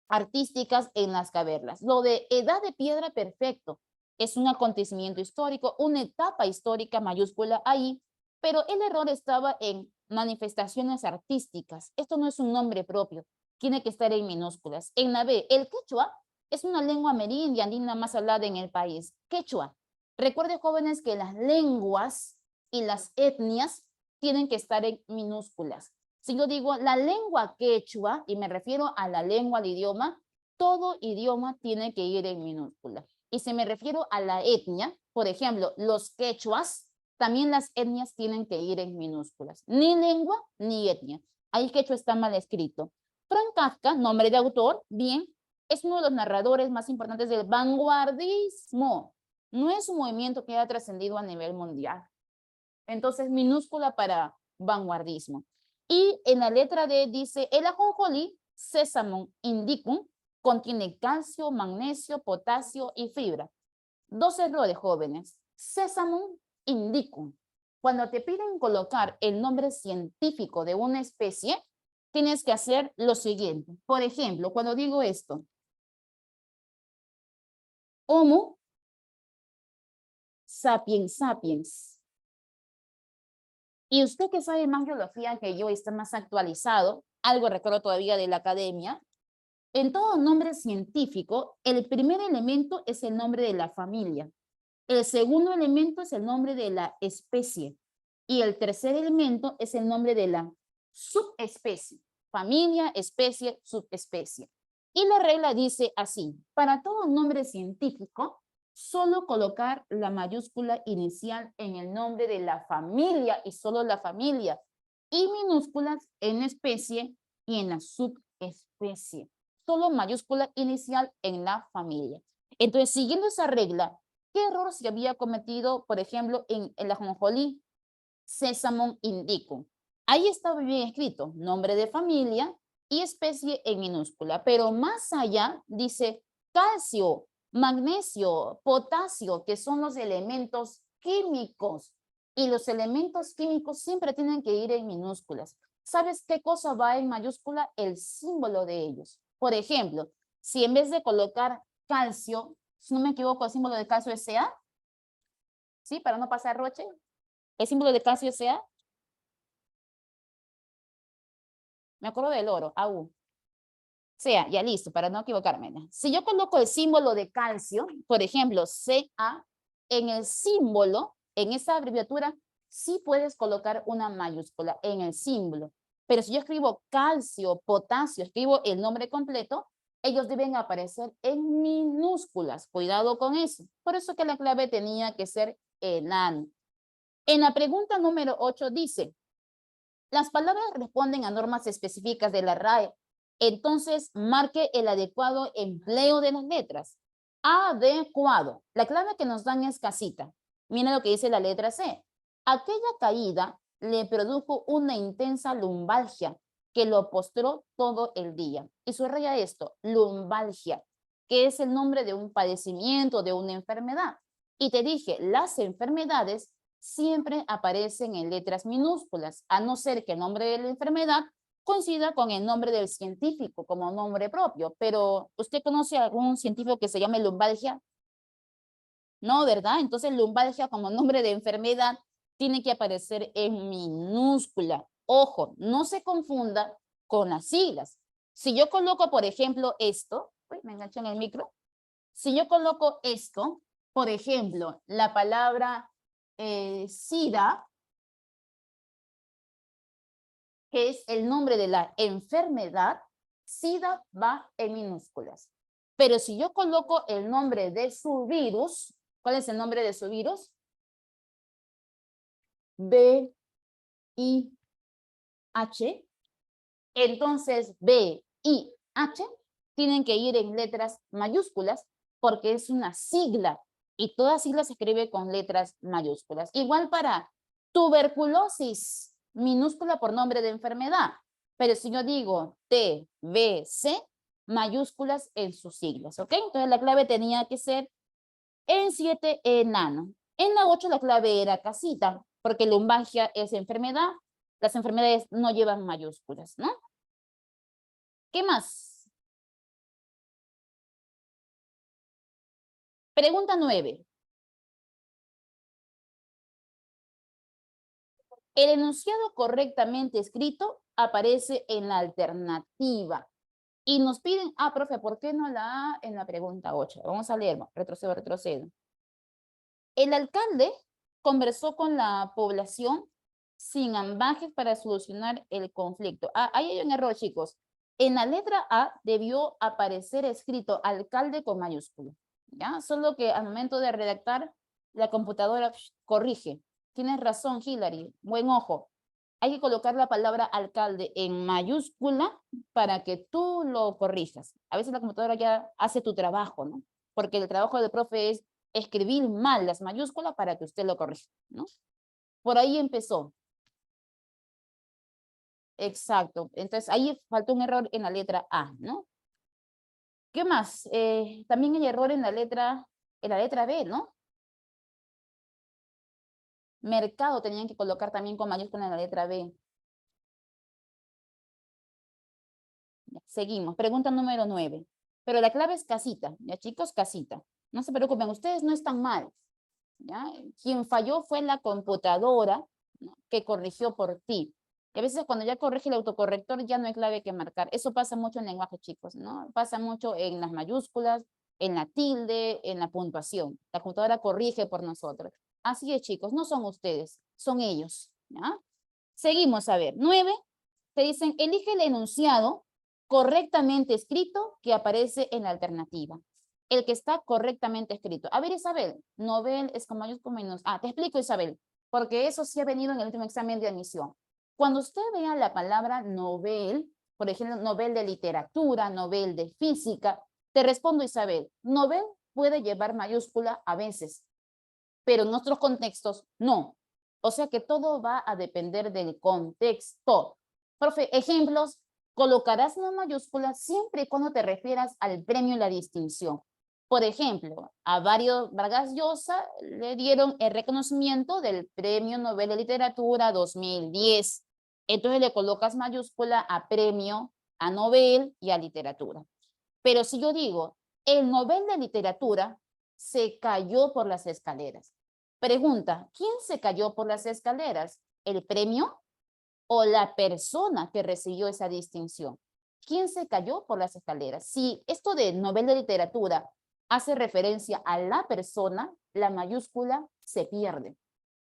artísticas en las cavernas. Lo de Edad de Piedra, perfecto. Es un acontecimiento histórico, una etapa histórica mayúscula ahí, pero el error estaba en manifestaciones artísticas. Esto no es un nombre propio, tiene que estar en minúsculas. En la B, el quechua es una lengua amerindia andina más hablada en el país. Quechua. Recuerden, jóvenes, que las lenguas y las etnias tienen que estar en minúsculas. Si yo digo la lengua quechua, y me refiero a la lengua, al idioma, todo idioma tiene que ir en minúscula. Y si me refiero a la etnia, por ejemplo, los quechuas, también las etnias tienen que ir en minúsculas. Ni lengua ni etnia. Ahí quechua está mal escrito. Franz Kafka, nombre de autor, bien, es uno de los narradores más importantes del vanguardismo. No es un movimiento que haya trascendido a nivel mundial. Entonces, minúscula para vanguardismo. Y en la letra D dice, el ajonjolí, Sesamum indicum, contiene calcio, magnesio, potasio y fibra. Dos errores, jóvenes. Sesamum indicum. Cuando te piden colocar el nombre científico de una especie, tienes que hacer lo siguiente. Por ejemplo, cuando digo esto, Homo sapiens sapiens. Y usted que sabe más biología que yo y está más actualizado, algo recuerdo todavía de la academia, en todo nombre científico, el primer elemento es el nombre de la familia, el segundo elemento es el nombre de la especie y el tercer elemento es el nombre de la subespecie, familia, especie, subespecie. Y la regla dice así, para todo nombre científico, solo colocar la mayúscula inicial en el nombre de la familia y solo la familia, y minúsculas en especie y en la subespecie. Solo mayúscula inicial en la familia. Entonces, siguiendo esa regla, ¿qué error se había cometido, por ejemplo, en el ajonjolí? Sesamum indicum. Ahí estaba bien escrito, nombre de familia y especie en minúscula, pero más allá dice calcio, magnesio, potasio, que son los elementos químicos. Y los elementos químicos siempre tienen que ir en minúsculas. ¿Sabes qué cosa va en mayúscula? El símbolo de ellos. Por ejemplo, si en vez de colocar calcio, si no me equivoco, el símbolo de calcio es Ca, ¿sí? Para no pasar roche. El símbolo de calcio sea, me acuerdo del oro, AU. Sea, ya listo, para no equivocarme. Si yo coloco el símbolo de calcio, por ejemplo, CA, en el símbolo, en esa abreviatura, sí puedes colocar una mayúscula en el símbolo. Pero si yo escribo calcio, potasio, escribo el nombre completo, ellos deben aparecer en minúsculas. Cuidado con eso. Por eso que la clave tenía que ser enano. En la pregunta número 8 dice, las palabras responden a normas específicas de la RAE. Entonces, marque el adecuado empleo de las letras. Adecuado. La clave que nos dan es casita. Mira lo que dice la letra C. Aquella caída le produjo una intensa lumbalgia que lo postró todo el día. Y subraya esto, lumbalgia, que es el nombre de un padecimiento, de una enfermedad. Y te dije, las enfermedades siempre aparecen en letras minúsculas, a no ser que el nombre de la enfermedad coincida con el nombre del científico como nombre propio. Pero, ¿usted conoce a algún científico que se llame lumbalgia? No, ¿verdad? Entonces, lumbalgia como nombre de enfermedad tiene que aparecer en minúscula. Ojo, no se confunda con las siglas. Si yo coloco, por ejemplo, esto, uy, me enganché en el micro. Si yo coloco esto, por ejemplo, la palabra SIDA, que es el nombre de la enfermedad, SIDA va en minúsculas. Pero si yo coloco el nombre de su virus, ¿cuál es el nombre de su virus? VIH. Entonces, VIH tienen que ir en letras mayúsculas porque es una sigla y toda sigla se escribe con letras mayúsculas. Igual para tuberculosis, minúscula por nombre de enfermedad. Pero si yo digo TBC, mayúsculas en sus siglas, ¿ok? Entonces la clave tenía que ser en 7 enano. En la 8 la clave era casita, porque lumbalgia es enfermedad. Las enfermedades no llevan mayúsculas, ¿no? ¿Qué más? Pregunta 9. El enunciado correctamente escrito aparece en la alternativa. Y nos piden, profe, ¿por qué no la A en la pregunta 8? Vamos a leer, retrocedo. El alcalde conversó con la población sin ambajes para solucionar el conflicto. Ahí hay un error, chicos. En la letra A debió aparecer escrito alcalde con mayúscula. ¿Ya? Solo que al momento de redactar, la computadora corrige. Tienes razón, Hillary. Buen ojo. Hay que colocar la palabra alcalde en mayúscula para que tú lo corrijas. A veces la computadora ya hace tu trabajo, ¿no? Porque el trabajo del profe es escribir mal las mayúsculas para que usted lo corrija, ¿no? Por ahí empezó. Exacto. Entonces, ahí faltó un error en la letra A, ¿no? ¿Qué más? También hay error en la letra B, ¿no? Mercado tenían que colocar también con mayúscula en la letra B. Seguimos. Pregunta número 9. Pero la clave es casita, ¿ya chicos? Casita. No se preocupen, ustedes no están mal, ¿ya? Quien falló fue la computadora, ¿no?, que corrigió por ti. Y a veces cuando ya corrige el autocorrector ya no hay clave que marcar. Eso pasa mucho en lenguaje, chicos, ¿no? Pasa mucho en las mayúsculas, en la tilde, en la puntuación. La computadora corrige por nosotros. Así es, chicos, no son ustedes, son ellos, ¿ya? Seguimos, a ver. 9, te dicen, elige el enunciado correctamente escrito que aparece en la alternativa. El que está correctamente escrito. A ver, Isabel, novel es con mayúscula menos. Te explico, Isabel, porque eso sí ha venido en el último examen de admisión. Cuando usted vea la palabra novel, por ejemplo, novel de literatura, novel de física, te respondo, Isabel, novel puede llevar mayúscula a veces, pero en otros contextos no. O sea que todo va a depender del contexto. Profe, ejemplos, colocarás una mayúscula siempre y cuando te refieras al premio y la distinción. Por ejemplo, a Mario Vargas Llosa le dieron el reconocimiento del Premio Nobel de Literatura 2010. Entonces le colocas mayúscula a premio, a Nobel y a literatura. Pero si yo digo, el Nobel de Literatura se cayó por las escaleras, Pregunta, ¿quién se cayó por las escaleras? ¿El premio o la persona que recibió esa distinción? ¿Quién se cayó por las escaleras? Si esto de novela de literatura hace referencia a la persona, la mayúscula se pierde.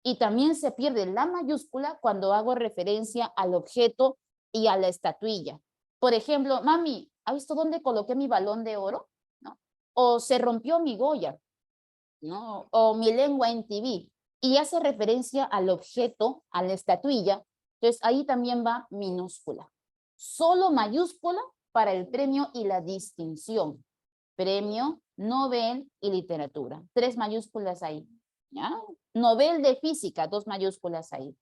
Y también se pierde la mayúscula cuando hago referencia al objeto y a la estatuilla. Por ejemplo, mami, ¿ha visto dónde coloqué mi balón de oro? ¿No? O se rompió mi Goya, ¿no? O mi lengua en TV. Y hace referencia al objeto, a la estatuilla. Entonces ahí también va minúscula. Solo mayúscula para el premio y la distinción. Premio, Nobel y literatura. 3 mayúsculas ahí. ¿Ya? Nobel de física, 2 mayúsculas ahí.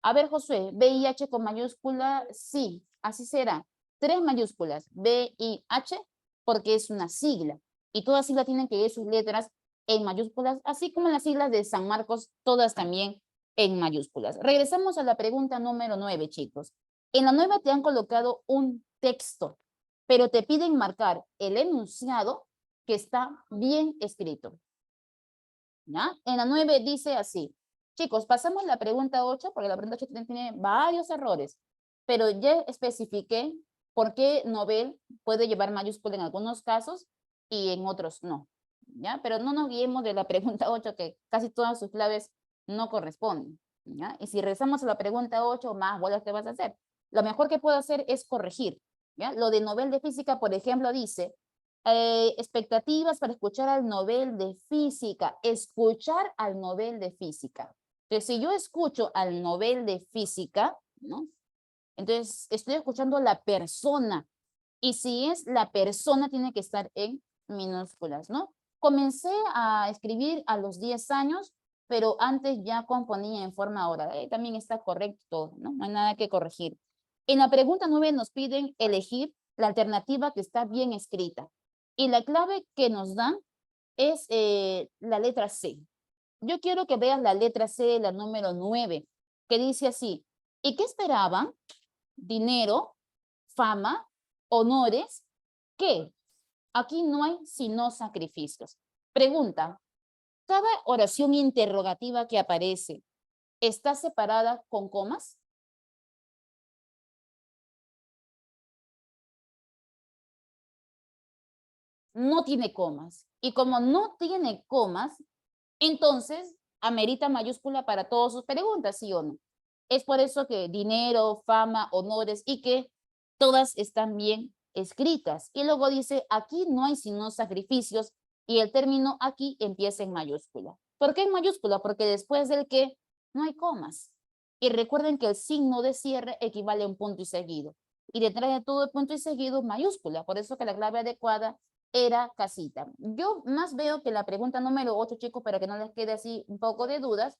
A ver, Josué, VIH con mayúscula, sí, así será. 3 mayúsculas, VIH, porque es una sigla. Y todas siglas tienen que ir sus letras en mayúsculas, así como las siglas de San Marcos, todas también en mayúsculas. Regresamos a la pregunta número 9, chicos. En la 9 te han colocado un texto, pero te piden marcar el enunciado que está bien escrito. ¿Ya? En la 9 dice así. Chicos, pasamos la pregunta 8, porque la pregunta 8 tiene varios errores, pero ya especifiqué por qué Nobel puede llevar mayúscula en algunos casos y en otros no. ¿Ya? Pero no nos guiemos de la pregunta 8, que casi todas sus claves no corresponden. ¿Ya? Y si regresamos a la pregunta 8, más bolas te vas a hacer. Lo mejor que puedo hacer es corregir. ¿Ya? Lo de Nobel de Física, por ejemplo, dice expectativas para escuchar al Nobel de Física, escuchar al Nobel de Física. Entonces, si yo escucho al Nobel de Física, ¿no? Entonces, estoy escuchando a la persona. Y si es la persona, tiene que estar en minúsculas, ¿no? Comencé a escribir a los 10 años, pero antes ya componía en forma oral. También está correcto, ¿no? No hay nada que corregir. En la pregunta 9 nos piden elegir la alternativa que está bien escrita. Y la clave que nos dan es la letra C. Yo quiero que veas la letra C, la número 9, que dice así. ¿Y qué esperaban? Dinero, fama, honores. ¿Qué? Aquí no hay sino sacrificios. Pregunta. ¿Cada oración interrogativa que aparece está separada con comas? No tiene comas. Y como no tiene comas, entonces amerita mayúscula para todas sus preguntas, ¿sí o no? Es por eso que dinero, fama, honores y que todas están bien escritas. Y luego dice, aquí no hay sino sacrificios y el término aquí empieza en mayúscula. ¿Por qué en mayúscula? Porque después del que no hay comas. Y recuerden que el signo de cierre equivale a un punto y seguido. Y detrás de todo el punto y seguido mayúscula. Por eso que la clave adecuada era casita. Yo más veo que la pregunta número 8, chicos, para que no les quede así un poco de dudas,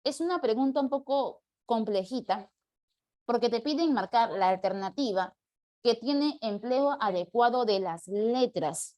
es una pregunta un poco complejita, porque te piden marcar la alternativa que tiene empleo adecuado de las letras.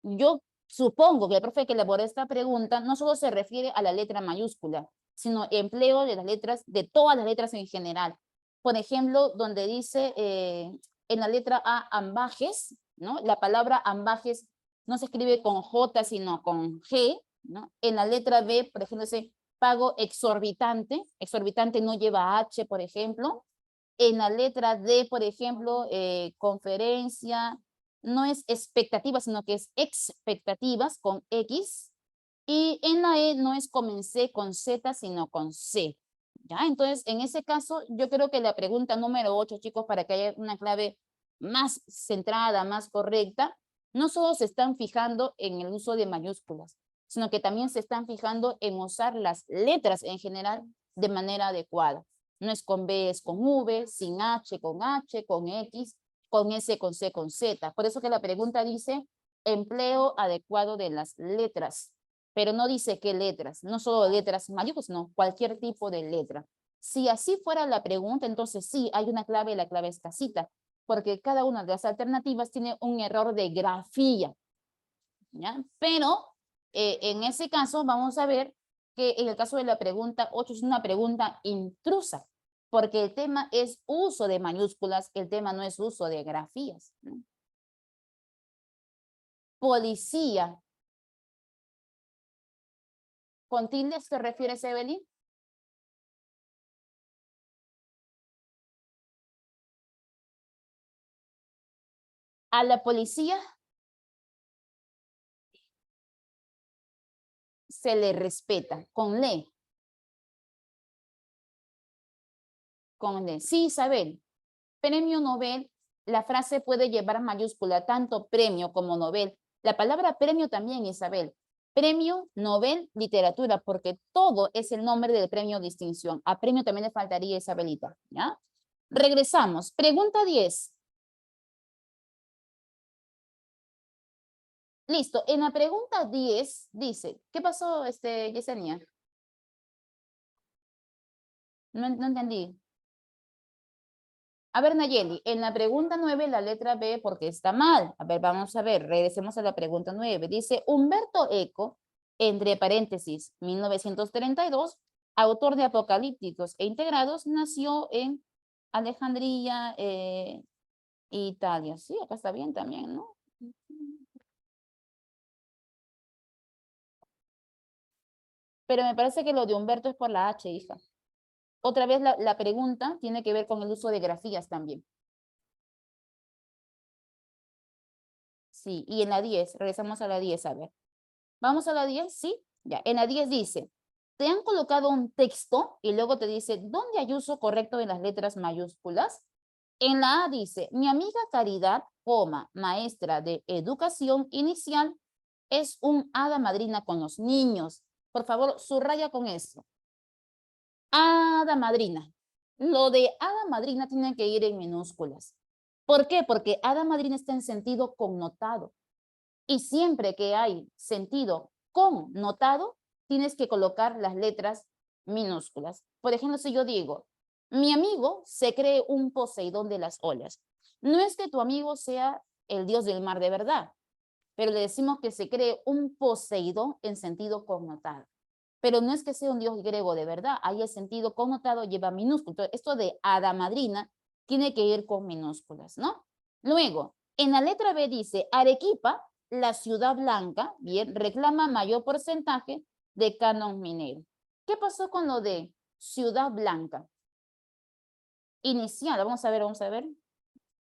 Yo supongo que el profe que elaboró esta pregunta no solo se refiere a la letra mayúscula, sino empleo de las letras, de todas las letras en general. Por ejemplo, donde dice en la letra A, ambajes, ¿no? La palabra ambajes no se escribe con J, sino con G, ¿no? En la letra B, por ejemplo, dice pago exorbitante, exorbitante no lleva H, por ejemplo. En la letra D, por ejemplo, conferencia, no es expectativa, sino que es expectativas con X. Y en la E no es comencé con Z, sino con C. ¿Ya? Entonces, en ese caso, yo creo que la pregunta número 8, chicos, para que haya una clave más centrada, más correcta, no solo se están fijando en el uso de mayúsculas, sino que también se están fijando en usar las letras en general de manera adecuada. No es con B, es con V, sin H, con X, con S, con C, con Z. Por eso que la pregunta dice empleo adecuado de las letras, pero no dice qué letras, no solo letras mayúsculas, sino cualquier tipo de letra. Si así fuera la pregunta, entonces sí, hay una clave y la clave es casita, porque cada una de las alternativas tiene un error de grafía. ¿Ya? Pero en ese caso vamos a ver que en el caso de la pregunta 8 es una pregunta intrusa, porque el tema es uso de mayúsculas, el tema no es uso de grafías, ¿no? Policía. ¿Con tildes te refieres, Evelyn? A la policía se le respeta. Con le. Con le. Sí, Isabel. Premio Nobel, la frase puede llevar mayúscula, tanto premio como Nobel. La palabra premio también, Isabel. Premio Nobel Literatura, porque todo es el nombre del premio distinción. A premio también le faltaría Isabelita, ¿ya? Regresamos. Pregunta 10. Listo. En la pregunta 10 dice, ¿qué pasó, Yesenia? No entendí. A ver, Nayeli, en la pregunta 9, la letra B, porque está mal. A ver, vamos a ver, regresemos a la pregunta 9. Dice, Humberto Eco, entre paréntesis, 1932, autor de Apocalípticos e Integrados, nació en Alejandría, Italia. Sí, acá está bien también, ¿no? Pero me parece que lo de Humberto es por la H, hija. Otra vez la pregunta tiene que ver con el uso de grafías también. Sí, y en la 10, regresamos a la 10, a ver. Vamos a la 10, sí, ya. En la 10 dice, te han colocado un texto y luego te dice, ¿dónde hay uso correcto de las letras mayúsculas? En la A dice, mi amiga Caridad, maestra de educación inicial, es un hada madrina con los niños. Por favor, subraya con eso. Hada madrina. Lo de hada madrina tiene que ir en minúsculas. ¿Por qué? Porque hada madrina está en sentido connotado. Y siempre que hay sentido connotado, tienes que colocar las letras minúsculas. Por ejemplo, si yo digo, mi amigo se cree un Poseidón de las olas. No es que tu amigo sea el dios del mar de verdad, pero le decimos que se cree un Poseidón en sentido connotado. Pero no es que sea un dios griego de verdad, ahí el sentido connotado lleva minúsculas. Entonces, esto de hada madrina tiene que ir con minúsculas, ¿no? Luego, en la letra B dice, Arequipa, la ciudad blanca, bien, reclama mayor porcentaje de canon minero. ¿Qué pasó con lo de ciudad blanca? Inicial, vamos a ver, vamos a ver.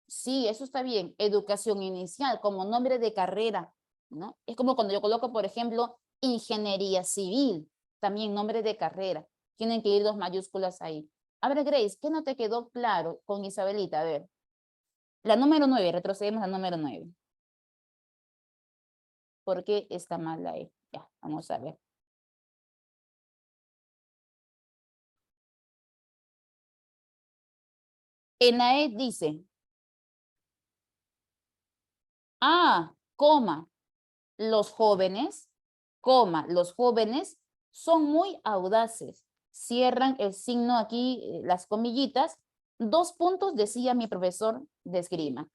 Sí, eso está bien. Educación inicial como nombre de carrera, ¿no? Es como cuando yo coloco, por ejemplo, ingeniería civil, también nombre de carrera. Tienen que ir dos mayúsculas ahí. A ver, Grace, ¿qué no te quedó claro con Isabelita? A ver. La número 9, retrocedemos a la número 9. ¿Por qué está mal la E? Ya, vamos a ver. En la E dice, coma, los jóvenes son muy audaces. Cierran el signo aquí, las comillitas. 2 puntos, decía mi profesor de esgrima.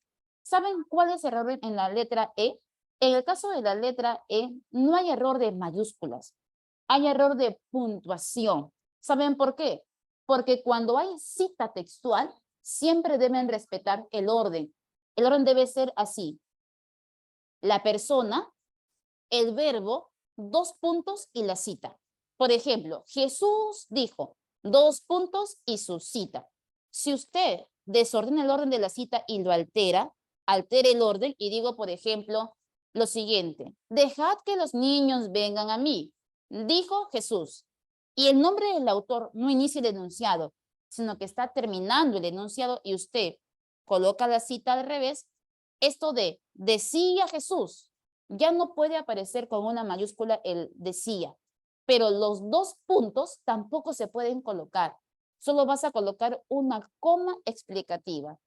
¿Saben cuál es el error en la letra E? En el caso de la letra E, no hay error de mayúsculas. Hay error de puntuación. ¿Saben por qué? Porque cuando hay cita textual, siempre deben respetar el orden. El orden debe ser así. La persona, el verbo, 2 puntos y la cita. Por ejemplo, Jesús dijo, 2 puntos y su cita. Si usted desordena el orden de la cita y lo altera el orden y digo, por ejemplo, lo siguiente, dejad que los niños vengan a mí, dijo Jesús. Y el nombre del autor no inicia el enunciado, sino que está terminando el enunciado y usted coloca la cita al revés. Esto de decía Jesús, ya no puede aparecer con una mayúscula el decía, pero los 2 puntos tampoco se pueden colocar. Solo vas a colocar una coma explicativa.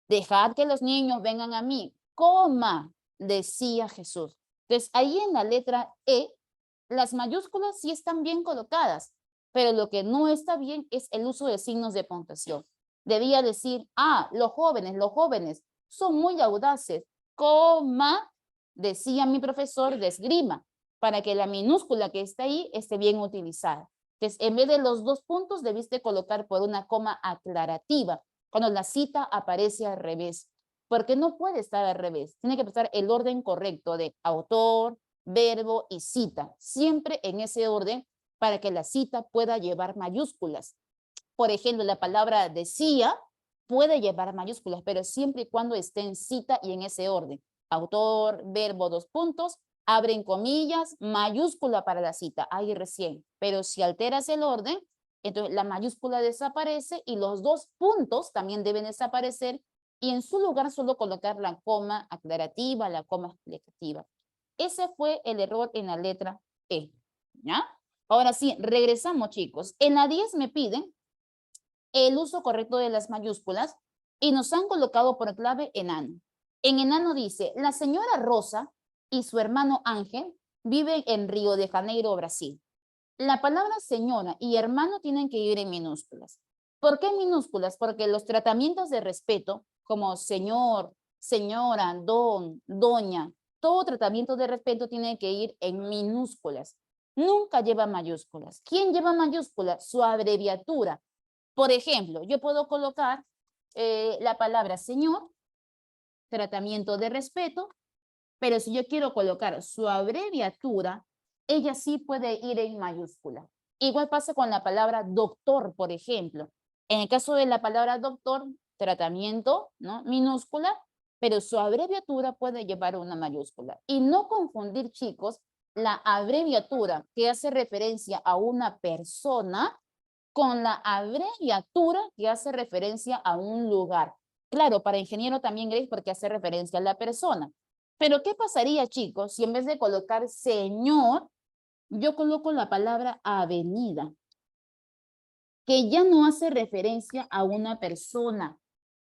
Dejad que los niños vengan a mí, coma, decía Jesús. Entonces, ahí en la letra E, las mayúsculas sí están bien colocadas, pero lo que no está bien es el uso de signos de puntuación. Debía decir, los jóvenes son muy audaces, coma, decía mi profesor de esgrima, para que la minúscula que está ahí esté bien utilizada. Entonces, en vez de los 2 puntos, debiste colocar por una coma aclarativa, cuando la cita aparece al revés, porque no puede estar al revés. Tiene que estar el orden correcto de autor, verbo y cita, siempre en ese orden, para que la cita pueda llevar mayúsculas. Por ejemplo, la palabra decía puede llevar mayúsculas, pero siempre y cuando esté en cita y en ese orden. Autor, verbo, dos puntos, abren comillas, mayúscula para la cita, ahí recién. Pero si alteras el orden, entonces la mayúscula desaparece y los dos puntos también deben desaparecer y en su lugar solo colocar la coma aclarativa, la coma explicativa. Ese fue el error en la letra E. ¿Ya? Ahora sí, regresamos, chicos. En la 10 me piden el uso correcto de las mayúsculas y nos han colocado por clave enano. En enano dice, la señora Rosa y su hermano Ángel viven en Río de Janeiro, Brasil. La palabra señora y hermano tienen que ir en minúsculas. ¿Por qué en minúsculas? Porque los tratamientos de respeto, como señor, señora, don, doña, todo tratamiento de respeto tiene que ir en minúsculas. Nunca lleva mayúsculas. ¿Quién lleva mayúsculas? Su abreviatura. Por ejemplo, yo puedo colocar la palabra señor, tratamiento de respeto, pero si yo quiero colocar su abreviatura, ella sí puede ir en mayúscula. Igual pasa con la palabra doctor, por ejemplo. En el caso de la palabra doctor, tratamiento, ¿no? Minúscula, pero su abreviatura puede llevar una mayúscula. Y no confundir, chicos, la abreviatura que hace referencia a una persona con la abreviatura que hace referencia a un lugar. Claro, para ingeniero también es porque hace referencia a la persona. Pero ¿qué pasaría, chicos, si en vez de colocar señor, yo coloco la palabra avenida, que ya no hace referencia a una persona,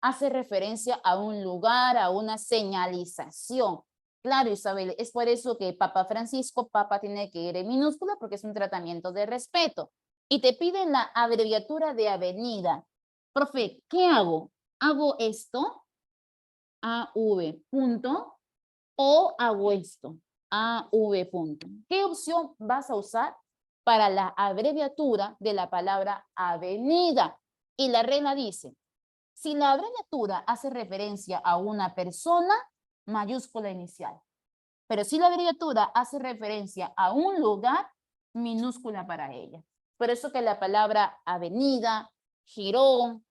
hace referencia a un lugar, a una señalización? Claro, Isabel, es por eso que Papa Francisco, Papa tiene que ir en minúscula porque es un tratamiento de respeto. Y te piden la abreviatura de avenida. Profe, ¿qué hago? ¿Hago esto? AV, punto. O hago esto, AV punto. ¿Qué opción vas a usar para la abreviatura de la palabra avenida? Y la regla dice, si la abreviatura hace referencia a una persona, mayúscula inicial. Pero si la abreviatura hace referencia a un lugar, minúscula para ella. Por eso que la palabra avenida, jirón,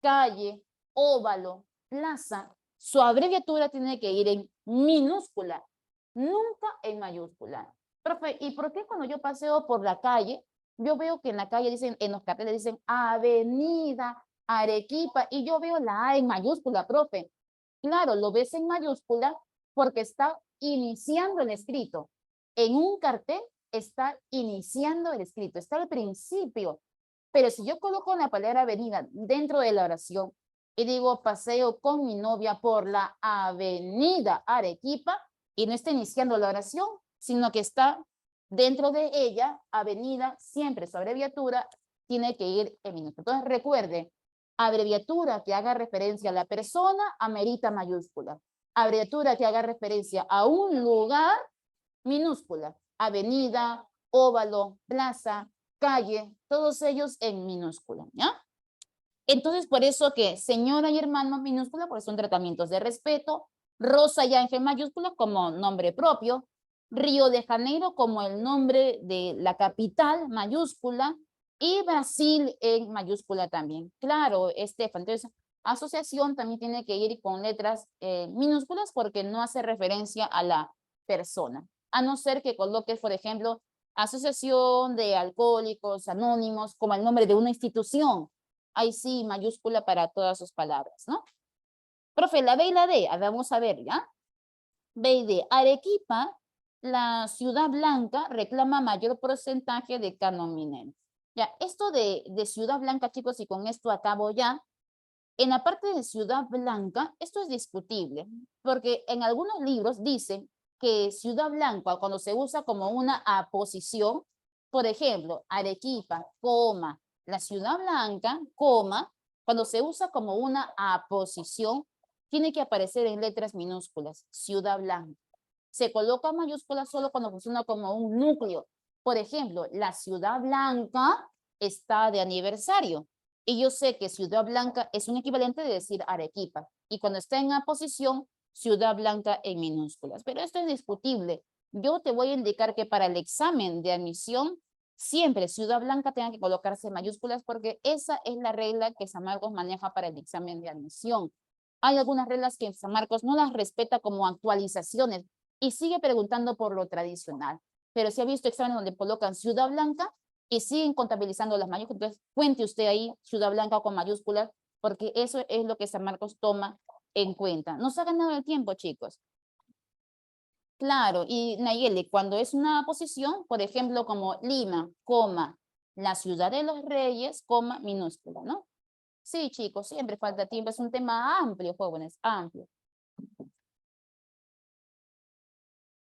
calle, óvalo, plaza, su abreviatura tiene que ir en minúscula, nunca en mayúscula. Profe, ¿y por qué cuando yo paseo por la calle, yo veo que en la calle dicen, en los carteles dicen Avenida Arequipa, y yo veo la A en mayúscula, profe? Claro, lo ves en mayúscula porque está iniciando el escrito. En un cartel está iniciando el escrito, está al principio. Pero si yo coloco la palabra avenida dentro de la oración y digo paseo con mi novia por la avenida Arequipa y no está iniciando la oración, sino que está dentro de ella, avenida, siempre su abreviatura tiene que ir en minúscula. Entonces recuerde, abreviatura que haga referencia a la persona amerita mayúscula. Abreviatura que haga referencia a un lugar, minúscula. Avenida, óvalo, plaza, calle, todos ellos en minúscula, ¿ya? Entonces, por eso que señora y hermano minúscula, porque son tratamientos de respeto, Rosa y Ángel mayúscula como nombre propio, Río de Janeiro como el nombre de la capital mayúscula y Brasil en mayúscula también. Claro, Estefan, entonces asociación también tiene que ir con letras minúsculas porque no hace referencia a la persona, a no ser que coloques, por ejemplo, Asociación de Alcohólicos Anónimos como el nombre de una institución. Ahí sí, mayúscula para todas sus palabras, ¿no? Profe, la B y la D, vamos a ver, ¿ya? B y D. Arequipa, la ciudad blanca, reclama mayor porcentaje de canon minero. Ya, esto de ciudad blanca, chicos, y con esto acabo ya. En la parte de ciudad blanca, esto es discutible, porque en algunos libros dicen que ciudad blanca, cuando se usa como una aposición, por ejemplo, Arequipa, coma, la ciudad blanca, coma, cuando se usa como una aposición, tiene que aparecer en letras minúsculas, ciudad blanca. Se coloca mayúscula solo cuando funciona como un núcleo. Por ejemplo, la ciudad blanca está de aniversario. Y yo sé que Ciudad Blanca es un equivalente de decir Arequipa. Y cuando está en aposición, Ciudad Blanca en minúsculas. Pero esto es discutible. Yo te voy a indicar que para el examen de admisión siempre Ciudad Blanca tenga que colocarse mayúsculas porque esa es la regla que San Marcos maneja para el examen de admisión. Hay algunas reglas que San Marcos no las respeta como actualizaciones y sigue preguntando por lo tradicional. Pero si ha visto exámenes donde colocan Ciudad Blanca y siguen contabilizando las mayúsculas, entonces cuente usted ahí Ciudad Blanca con mayúsculas porque eso es lo que San Marcos toma en cuenta. No se ha ganado el tiempo, chicos. Claro, y Nayeli, cuando es una posición, por ejemplo, como Lima, coma, la ciudad de los reyes, coma, minúscula, ¿no? Sí, chicos, siempre falta tiempo, es un tema amplio, jóvenes, amplio.